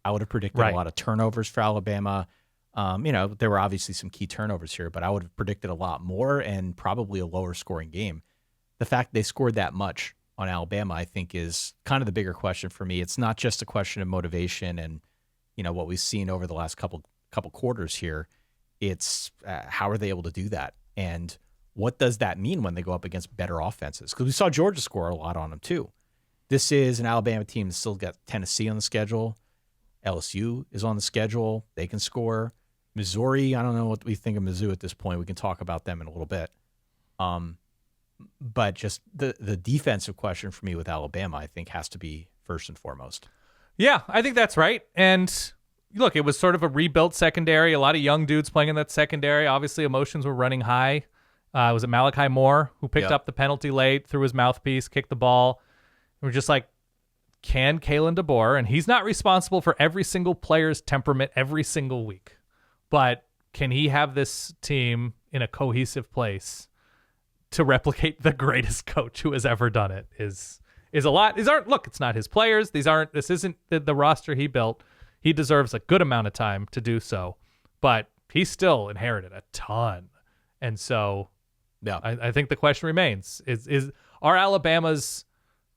I would have predicted a lot of turnovers for Alabama. There were obviously some key turnovers here, but I would have predicted a lot more and probably a lower scoring game. The fact they scored that much on Alabama, I think, is kind of the bigger question for me. It's not just a question of motivation and, what we've seen over the last couple quarters here. It's how are they able to do that? And what does that mean when they go up against better offenses? Because we saw Georgia score a lot on them too. This is an Alabama team that's still got Tennessee on the schedule. LSU is on the schedule. They can score. Missouri, I don't know what we think of Mizzou at this point. We can talk about them in a little bit. But just the defensive question for me with Alabama, I think, has to be first and foremost. Yeah, I think that's right. And look, it was sort of a rebuilt secondary. A lot of young dudes playing in that secondary. Obviously, emotions were running high. Was it Malachi Moore who picked up the penalty late, threw his mouthpiece, kicked the ball? We're just like, can Kalen DeBoer, and he's not responsible for every single player's temperament every single week, but can he have this team in a cohesive place to replicate the greatest coach who has ever done it? Is a lot. Look, it's not his players. This isn't the roster he built. He deserves a good amount of time to do so, but he still inherited a ton. And so I think the question remains, are Alabama's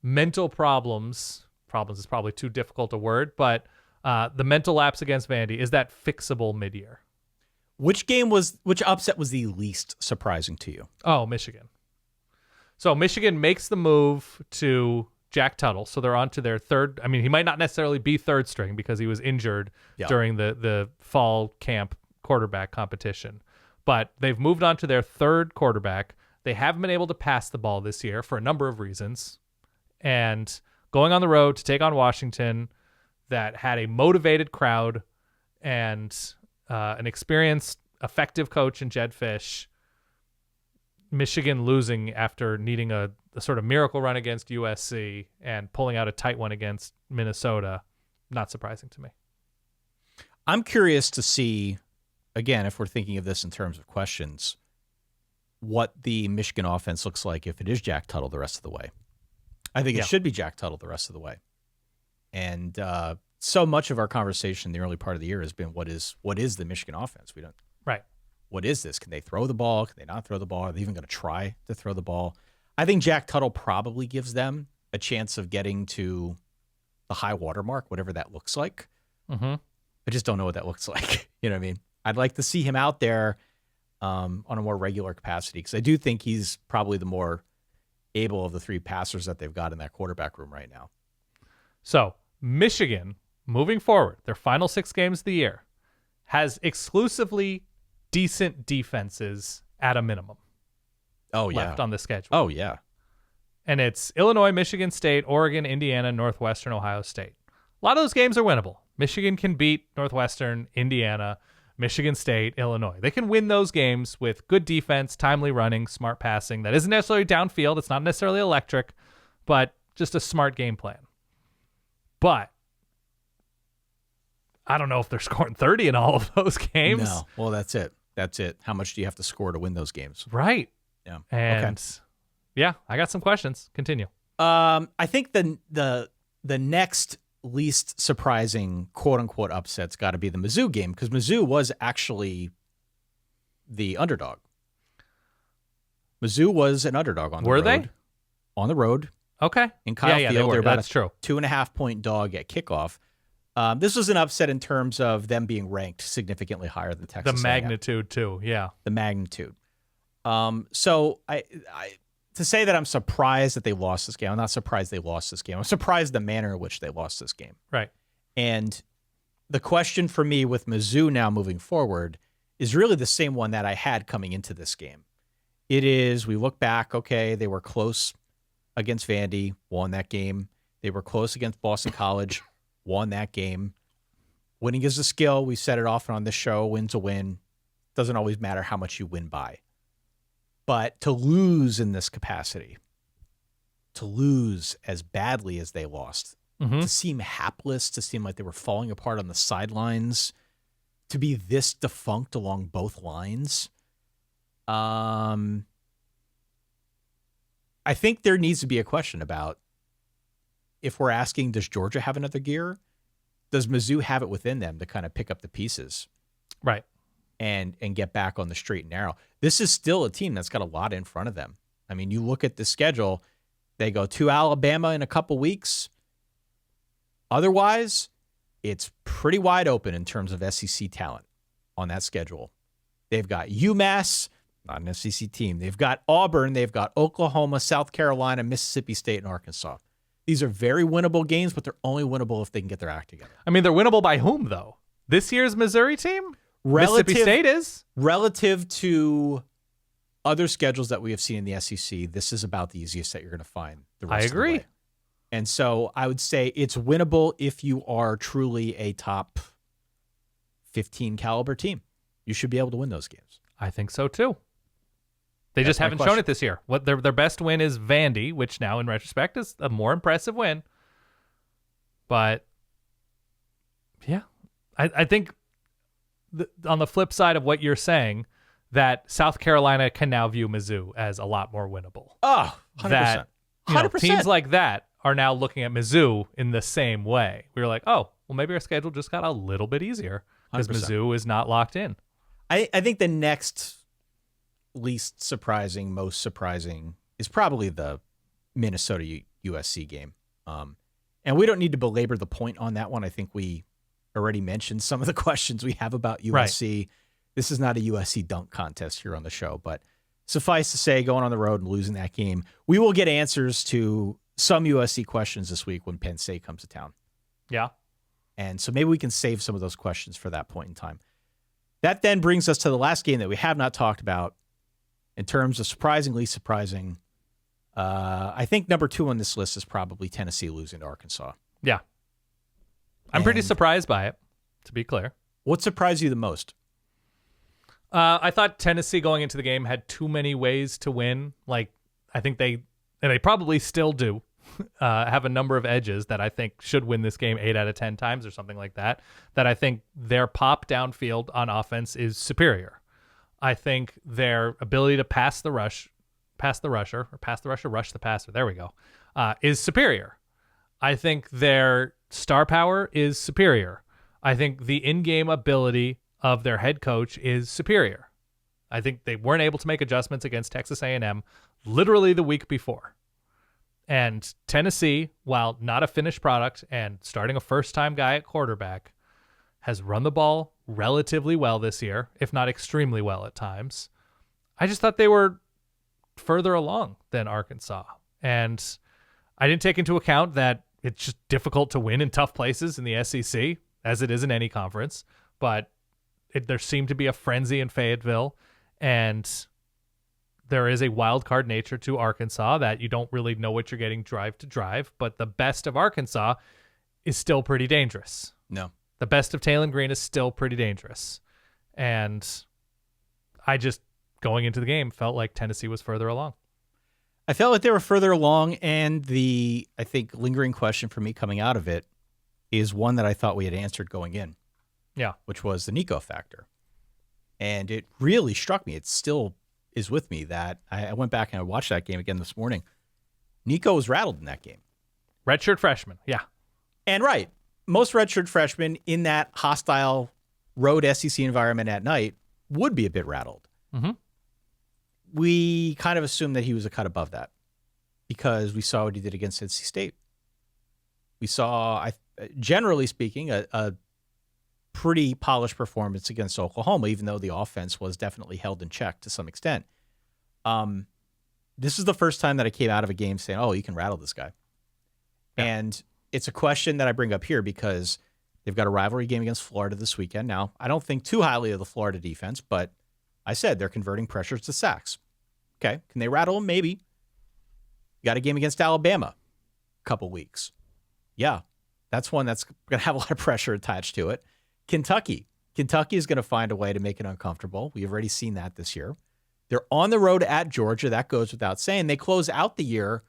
mental problems is probably too difficult a word, but the mental lapse against Vandy, is that fixable mid-year? Which upset was the least surprising to you? Oh, Michigan. So Michigan makes the move to Jack Tuttle. So they're on to their third. I mean, he might not necessarily be third string because he was injured during the fall camp quarterback competition. But they've moved on to their third quarterback. They haven't been able to pass the ball this year for a number of reasons. And going on the road to take on Washington that had a motivated crowd and an experienced, effective coach in Jed Fish, Michigan losing after needing a sort of miracle run against USC and pulling out a tight one against Minnesota, not surprising to me. I'm curious to see, again, if we're thinking of this in terms of questions, what the Michigan offense looks like if it is Jack Tuttle the rest of the way. I think it should be Jack Tuttle the rest of the way. And so much of our conversation in the early part of the year has been what is the Michigan offense? We don't. Right. What is this? Can they throw the ball? Can they not throw the ball? Are they even going to try to throw the ball? I think Jack Tuttle probably gives them a chance of getting to the high water mark, whatever that looks like. Mm-hmm. I just don't know what that looks like. You know what I mean? I'd like to see him out there on a more regular capacity because I do think he's probably the more able of the three passers that they've got in that quarterback room right now. So Michigan, moving forward, their final 6 games of the year, has exclusively decent defenses at a minimum. Left on the schedule. Oh, yeah. And it's Illinois, Michigan State, Oregon, Indiana, Northwestern, Ohio State. A lot of those games are winnable. Michigan can beat Northwestern, Indiana, Michigan State, Illinois. They can win those games with good defense, timely running, smart passing. That isn't necessarily downfield. It's not necessarily electric, but just a smart game plan. But I don't know if they're scoring 30 in all of those games. No. Well, that's it. How much do you have to score to win those games? Right. Yeah. And I got some questions. Continue. I think the next least surprising quote unquote upset's got to be the Mizzou game because Mizzou was actually the underdog. Mizzou was an underdog on the road. Were they? On the road. Okay. In Kyle Field, they're about That's true. 2.5 point dog at kickoff. This was an upset in terms of them being ranked significantly higher than Texas. The magnitude too. Yeah. The magnitude. So I to say that I'm surprised that they lost this game, I'm not surprised they lost this game. I'm surprised the manner in which they lost this game. Right. And the question for me with Mizzou now moving forward is really the same one that I had coming into this game. It is, we look back, okay, they were close against Vandy, won that game. They were close against Boston College, won that game. Winning is a skill. We said it often on this show. Win's a win. Doesn't always matter how much you win by. But to lose in this capacity, to lose as badly as they lost, to seem hapless, to seem like they were falling apart on the sidelines, to be this defunct along both lines, I think there needs to be a question about if we're asking, does Georgia have another gear? Does Mizzou have it within them to kind of pick up the pieces? Right. And get back on the straight and narrow. This is still a team that's got a lot in front of them. I mean, you look at the schedule, they go to Alabama in a couple weeks. Otherwise, it's pretty wide open in terms of SEC talent on that schedule. They've got UMass, not an SEC team. They've got Auburn. They've got Oklahoma, South Carolina, Mississippi State, and Arkansas. These are very winnable games, but they're only winnable if they can get their act together. I mean, they're winnable by whom, though? This year's Missouri team? Mississippi State is? Relative to other schedules that we have seen in the SEC, this is about the easiest that you're going to find the rest I of the agree. way. And so I would say it's winnable if you are truly a top 15 caliber team. You should be able to win those games. I think so, too. They just haven't shown it this year. What their best win is Vandy, which now, in retrospect, is a more impressive win. But, yeah, I think on the flip side of what you're saying, that South Carolina can now view Mizzou as a lot more winnable. Oh, 100%. That 100%. Teams like that are now looking at Mizzou in the same way. We were like, oh, well, maybe our schedule just got a little bit easier because 100%. Mizzou is not locked in. I think the next least surprising, most surprising is probably the Minnesota USC game. And we don't need to belabor the point on that one. I think we already mentioned some of the questions we have about USC. Right. This is not a USC dunk contest here on the show, but suffice to say, going on the road and losing that game, we will get answers to some USC questions this week when Penn State comes to town. Yeah. And so maybe we can save some of those questions for that point in time. That then brings us to the last game that we have not talked about in terms of surprisingly surprising. I think number 2 on this list is probably Tennessee losing to Arkansas. Yeah. I'm pretty surprised by it, to be clear. What surprised you the most? I thought Tennessee going into the game had too many ways to win. Like, I think they probably still do, have a number of edges that I think should win this game 8 out of 10 times or something like that, that I think their pop downfield on offense is superior. I think their ability to rush the passer, there we go, is superior. I think their star power is superior. I think the in-game ability of their head coach is superior. I think they weren't able to make adjustments against Texas A&M literally the week before. And Tennessee, while not a finished product and starting a first-time guy at quarterback, has run the ball relatively well this year, if not extremely well at times. I just thought they were further along than Arkansas. And I didn't take into account that it's just difficult to win in tough places in the SEC, as it is in any conference. But there seemed to be a frenzy in Fayetteville, and there is a wild card nature to Arkansas that you don't really know what you're getting drive to drive, but the best of Arkansas is still pretty dangerous. No. The best of Taylon Green is still pretty dangerous. And I just, going into the game, felt like Tennessee was further along. I felt like they were further along, and the, I think, lingering question for me coming out of it is one that I thought we had answered going in. Yeah. Which was the Nico factor. And it really struck me. It still is with me that I went back and I watched that game again this morning. Nico was rattled in that game. Redshirt freshman. Yeah. And right. Most redshirt freshmen in that hostile road SEC environment at night would be a bit rattled. Mm-hmm. We kind of assumed that he was a cut above that because we saw what he did against NC State. We saw, generally speaking, a pretty polished performance against Oklahoma, even though the offense was definitely held in check to some extent. This is the first time that I came out of a game saying, oh, you can rattle this guy. Yeah. And it's a question that I bring up here because they've got a rivalry game against Florida this weekend. Now, I don't think too highly of the Florida defense, but I said they're converting pressures to sacks. Okay, can they rattle them? Maybe. You got a game against Alabama a couple weeks. Yeah, that's one that's going to have a lot of pressure attached to it. Kentucky is going to find a way to make it uncomfortable. We've already seen that this year. They're on the road at Georgia. That goes without saying. They close out the year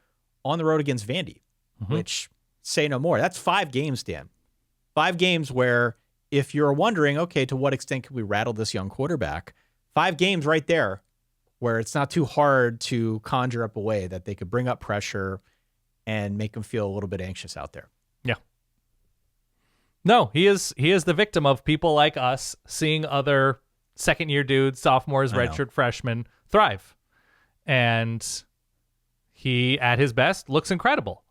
on the road against Vandy, which, say no more. That's 5 games, Dan. 5 games where if you're wondering, okay, to what extent can we rattle this young quarterback? 5 games right there where it's not too hard to conjure up a way that they could bring up pressure and make them feel a little bit anxious out there. Yeah. No, he is the victim of people like us seeing other second-year dudes, sophomores, redshirt freshmen thrive. And he, at his best, looks incredible,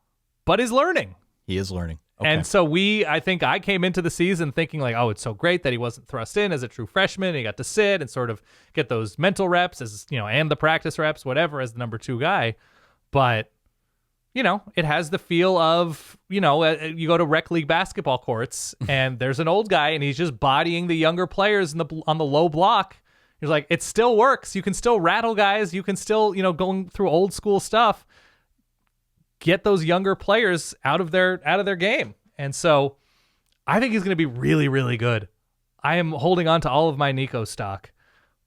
but is learning. He is learning. Okay. And so I think I came into the season thinking like, oh, it's so great that he wasn't thrust in as a true freshman. And he got to sit and sort of get those mental reps as, and the practice reps, whatever, as the number 2 guy. But, it has the feel of, you go to rec league basketball courts and there's an old guy and he's just bodying the younger players on the low block. He's like, it still works. You can still rattle guys. You can still, going through old school stuff, get those younger players out of their game. And so I think he's going to be really, really good. I am holding on to all of my Nico stock,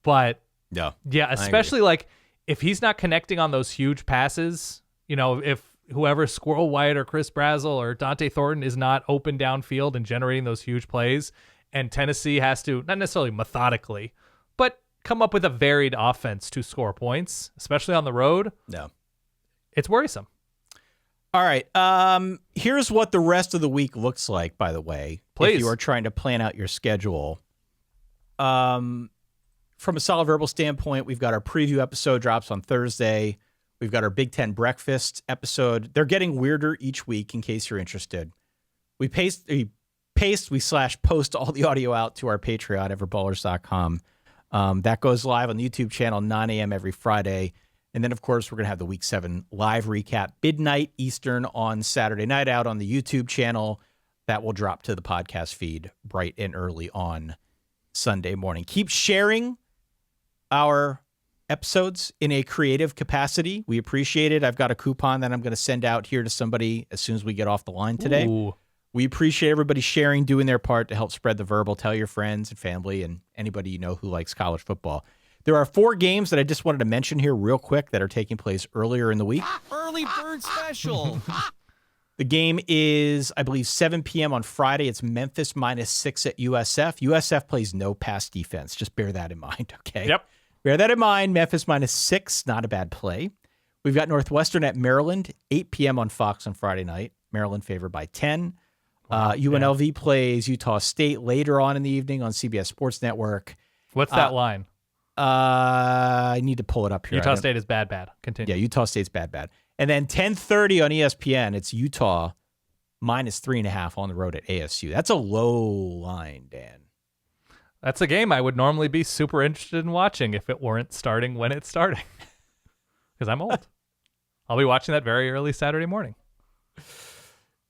but yeah, especially like if he's not connecting on those huge passes, if whoever Squirrel White or Chris Brazel or Dante Thornton is not open downfield and generating those huge plays, and Tennessee has to not necessarily methodically, but come up with a varied offense to score points, especially on the road. No, it's worrisome. All right. Here's what the rest of the week looks like, by the way. Please. If you are trying to plan out your schedule. From a solid verbal standpoint, we've got our preview episode drops on Thursday. We've got our Big Ten breakfast episode. They're getting weirder each week, in case you're interested. We post all the audio out to our Patreon, everballers.com. That goes live on the YouTube channel, 9 a.m. every Friday. And then, of course, we're going to have the Week 7 live recap, midnight Eastern on Saturday night out on the YouTube channel. That will drop to the podcast feed bright and early on Sunday morning. Keep sharing our episodes in a creative capacity. We appreciate it. I've got a coupon that I'm going to send out here to somebody as soon as we get off the line today. Ooh. We appreciate everybody sharing, doing their part to help spread the verbal. Tell your friends and family and anybody you know who likes college football. There are 4 games that I just wanted to mention here real quick that are taking place earlier in the week. Early bird special. The game is, I believe, 7 p.m. on Friday. It's Memphis -6 at USF. USF plays no pass defense. Just bear that in mind, okay? Yep. Bear that in mind. Memphis -6, not a bad play. We've got Northwestern at Maryland, 8 p.m. on Fox on Friday night. Maryland favored by 10. UNLV plays Utah State later on in the evening on CBS Sports Network. What's that line? I need to pull it up here. Utah State is bad. Continue. Yeah, Utah State's bad. And then 10:30 on ESPN, it's Utah -3.5 on the road at ASU. That's a low line, Dan. That's a game I would normally be super interested in watching if it weren't starting when it's starting. Because I'm old. I'll be watching that very early Saturday morning.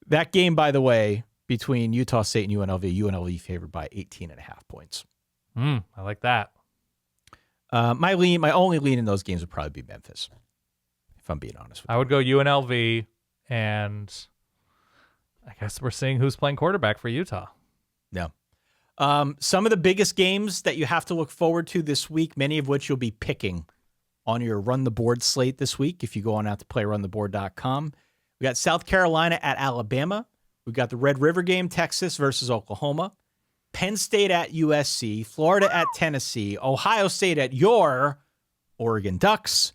That game, by the way, between Utah State and UNLV favored by 18.5 points. I like that. My only lean in those games would probably be Memphis, if I'm being honest with you. I would go UNLV, and I guess we're seeing who's playing quarterback for Utah. No. Some of the biggest games that you have to look forward to this week, many of which you'll be picking on your Run the Board slate this week if you go on out to playruntheboard.com. We got South Carolina at Alabama. We've got the Red River game, Texas versus Oklahoma. Penn State at USC, Florida at Tennessee, Ohio State at your Oregon Ducks,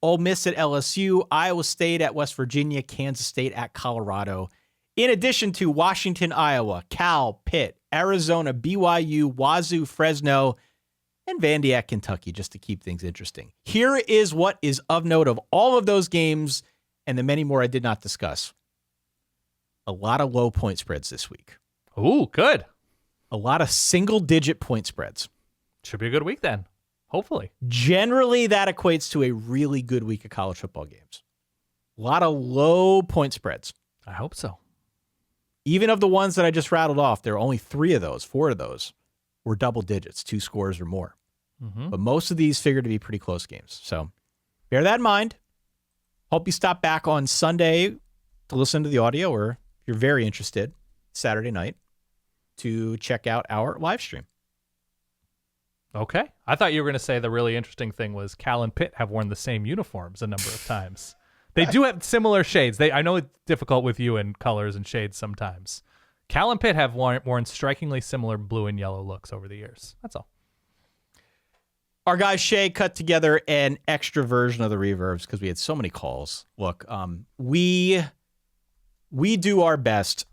Ole Miss at LSU, Iowa State at West Virginia, Kansas State at Colorado, in addition to Washington, Iowa, Cal, Pitt, Arizona, BYU, Wazoo, Fresno, and Vandy at Kentucky, just to keep things interesting. Here is what is of note of all of those games and the many more I did not discuss. A lot of low point spreads this week. Ooh, good. A lot of single-digit point spreads. Should be a good week then, hopefully. Generally, that equates to a really good week of college football games. A lot of low point spreads. I hope so. Even of the ones that I just rattled off, there are only 4 of those were double digits, 2 scores or more. But most of these figure to be pretty close games. So bear that in mind. Hope you stop back on Sunday to listen to the audio, or if you're very interested, Saturday night to check out our live stream. Okay. I thought you were going to say the really interesting thing was Cal and Pitt have worn the same uniforms a number of times. They do have similar shades. I know it's difficult with you and colors and shades sometimes. Cal and Pitt have worn strikingly similar blue and yellow looks over the years. That's all. Our guy Shay cut together an extra version of the Reverbs because we had so many calls. Look, we do our best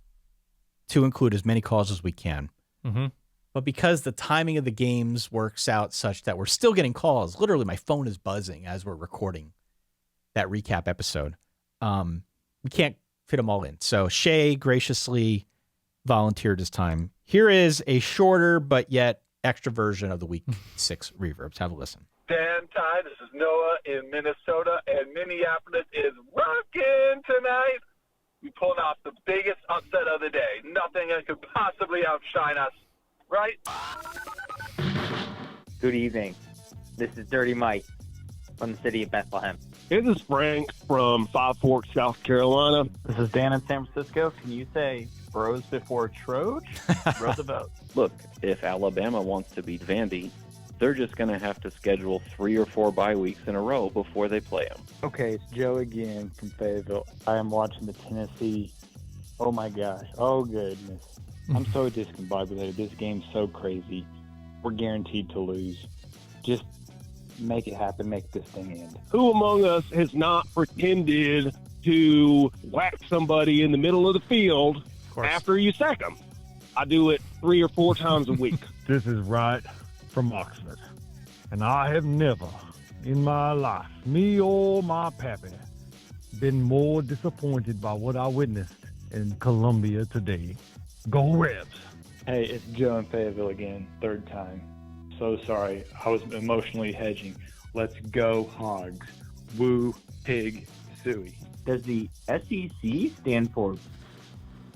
to include as many calls as we can. Mm-hmm. But because the timing of the games works out such that we're still getting calls, literally my phone is buzzing as we're recording that recap episode. We can't fit them all in. So Shay graciously volunteered his time. Here is a shorter but yet extra version of the Week 6 Reverbs. Have a listen. Dan, Ty, this is Noah in Minnesota, and Minneapolis is rocking tonight. We pulled off the biggest upset of the day. Nothing could possibly outshine us, right? Good evening. This is Dirty Mike from the city of Bethlehem. This is Frank from Five Forks, South Carolina. This is Dan in San Francisco. Can you say bros before Troj? Roosevelt. Look, if Alabama wants to beat Vandy, they're just going to have to schedule 3 or 4 bye weeks in a row before they play them. Okay, it's Joe again from Fayetteville. I am watching the Tennessee. Oh my gosh. Oh goodness. I'm so discombobulated. This game's so crazy. We're guaranteed to lose. Just make it happen. Make this thing end. Who among us has not pretended to whack somebody in the middle of the field after you sack them? I do it 3 or 4 times a week. This is Wright from Oxford, and I have never in my life, me or my pappy, been more disappointed by what I witnessed in Columbia today. Go Rebs! Hey, it's Joe in Fayetteville again. Third time. So sorry. I was emotionally hedging. Let's go Hogs. Woo, pig, suey. Does the SEC stand for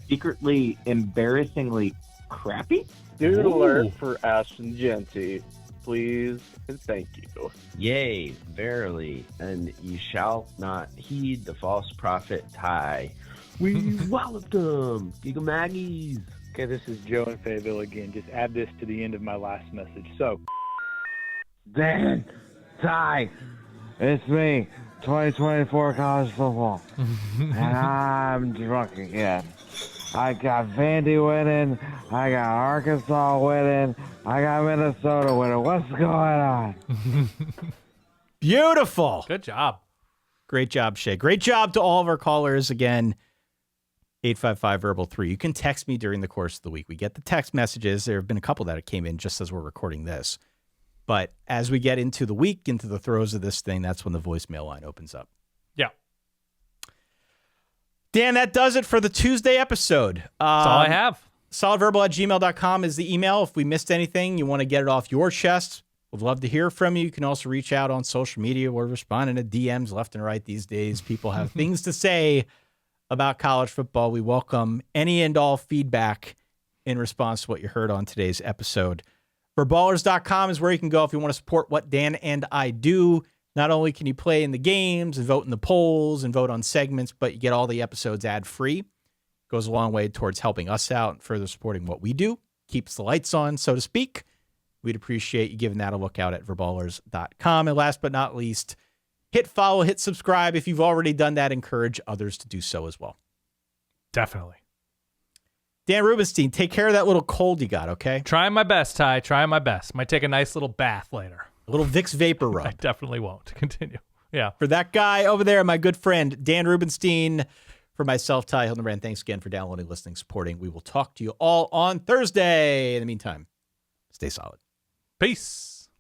secretly embarrassingly crappy? Dude alert for Ashton Genty. Please and thank you. Yea, verily, and ye shall not heed the false prophet Ty. We walloped them, Giga Maggies. Okay, this is Joe in Fayetteville again. Just add this to the end of my last message. So, Dan, Ty, it's me, 2024 college football, and I'm drunk again. I got Vandy winning, I got Arkansas winning, I got Minnesota winning. What's going on? Beautiful. Good job. Great job, Shay. Great job to all of our callers. Again, 855-VERBAL-3. You can text me during the course of the week. We get the text messages. There have been a couple that came in just as we're recording this. But as we get into the week, into the throes of this thing, that's when the voicemail line opens up. Yeah. Dan, that does it for the Tuesday episode. That's all I have. Solidverbal@gmail.com is the email. If we missed anything, you want to get it off your chest, we'd love to hear from you. You can also reach out on social media. We're responding to DMs left and right these days. People have things to say about college football. We welcome any and all feedback in response to what you heard on today's episode. Verballers.com is where you can go if you want to support what Dan and I do. Not only can you play in the games and vote in the polls and vote on segments, but you get all the episodes ad-free. Goes a long way towards helping us out and further supporting what we do. Keeps the lights on, so to speak. We'd appreciate you giving that a look out at verballers.com. And last but not least, hit follow, hit subscribe. If you've already done that, encourage others to do so as well. Definitely. Dan Rubenstein, take care of that little cold you got, okay? Trying my best, Ty. Trying my best. Might take a nice little bath later. A little Vicks Vapor Rub. I definitely won't. Continue. Yeah. For that guy over there, my good friend, Dan Rubenstein. For myself, Ty Hildenbrand, thanks again for downloading, listening, supporting. We will talk to you all on Thursday. In the meantime, stay solid. Peace.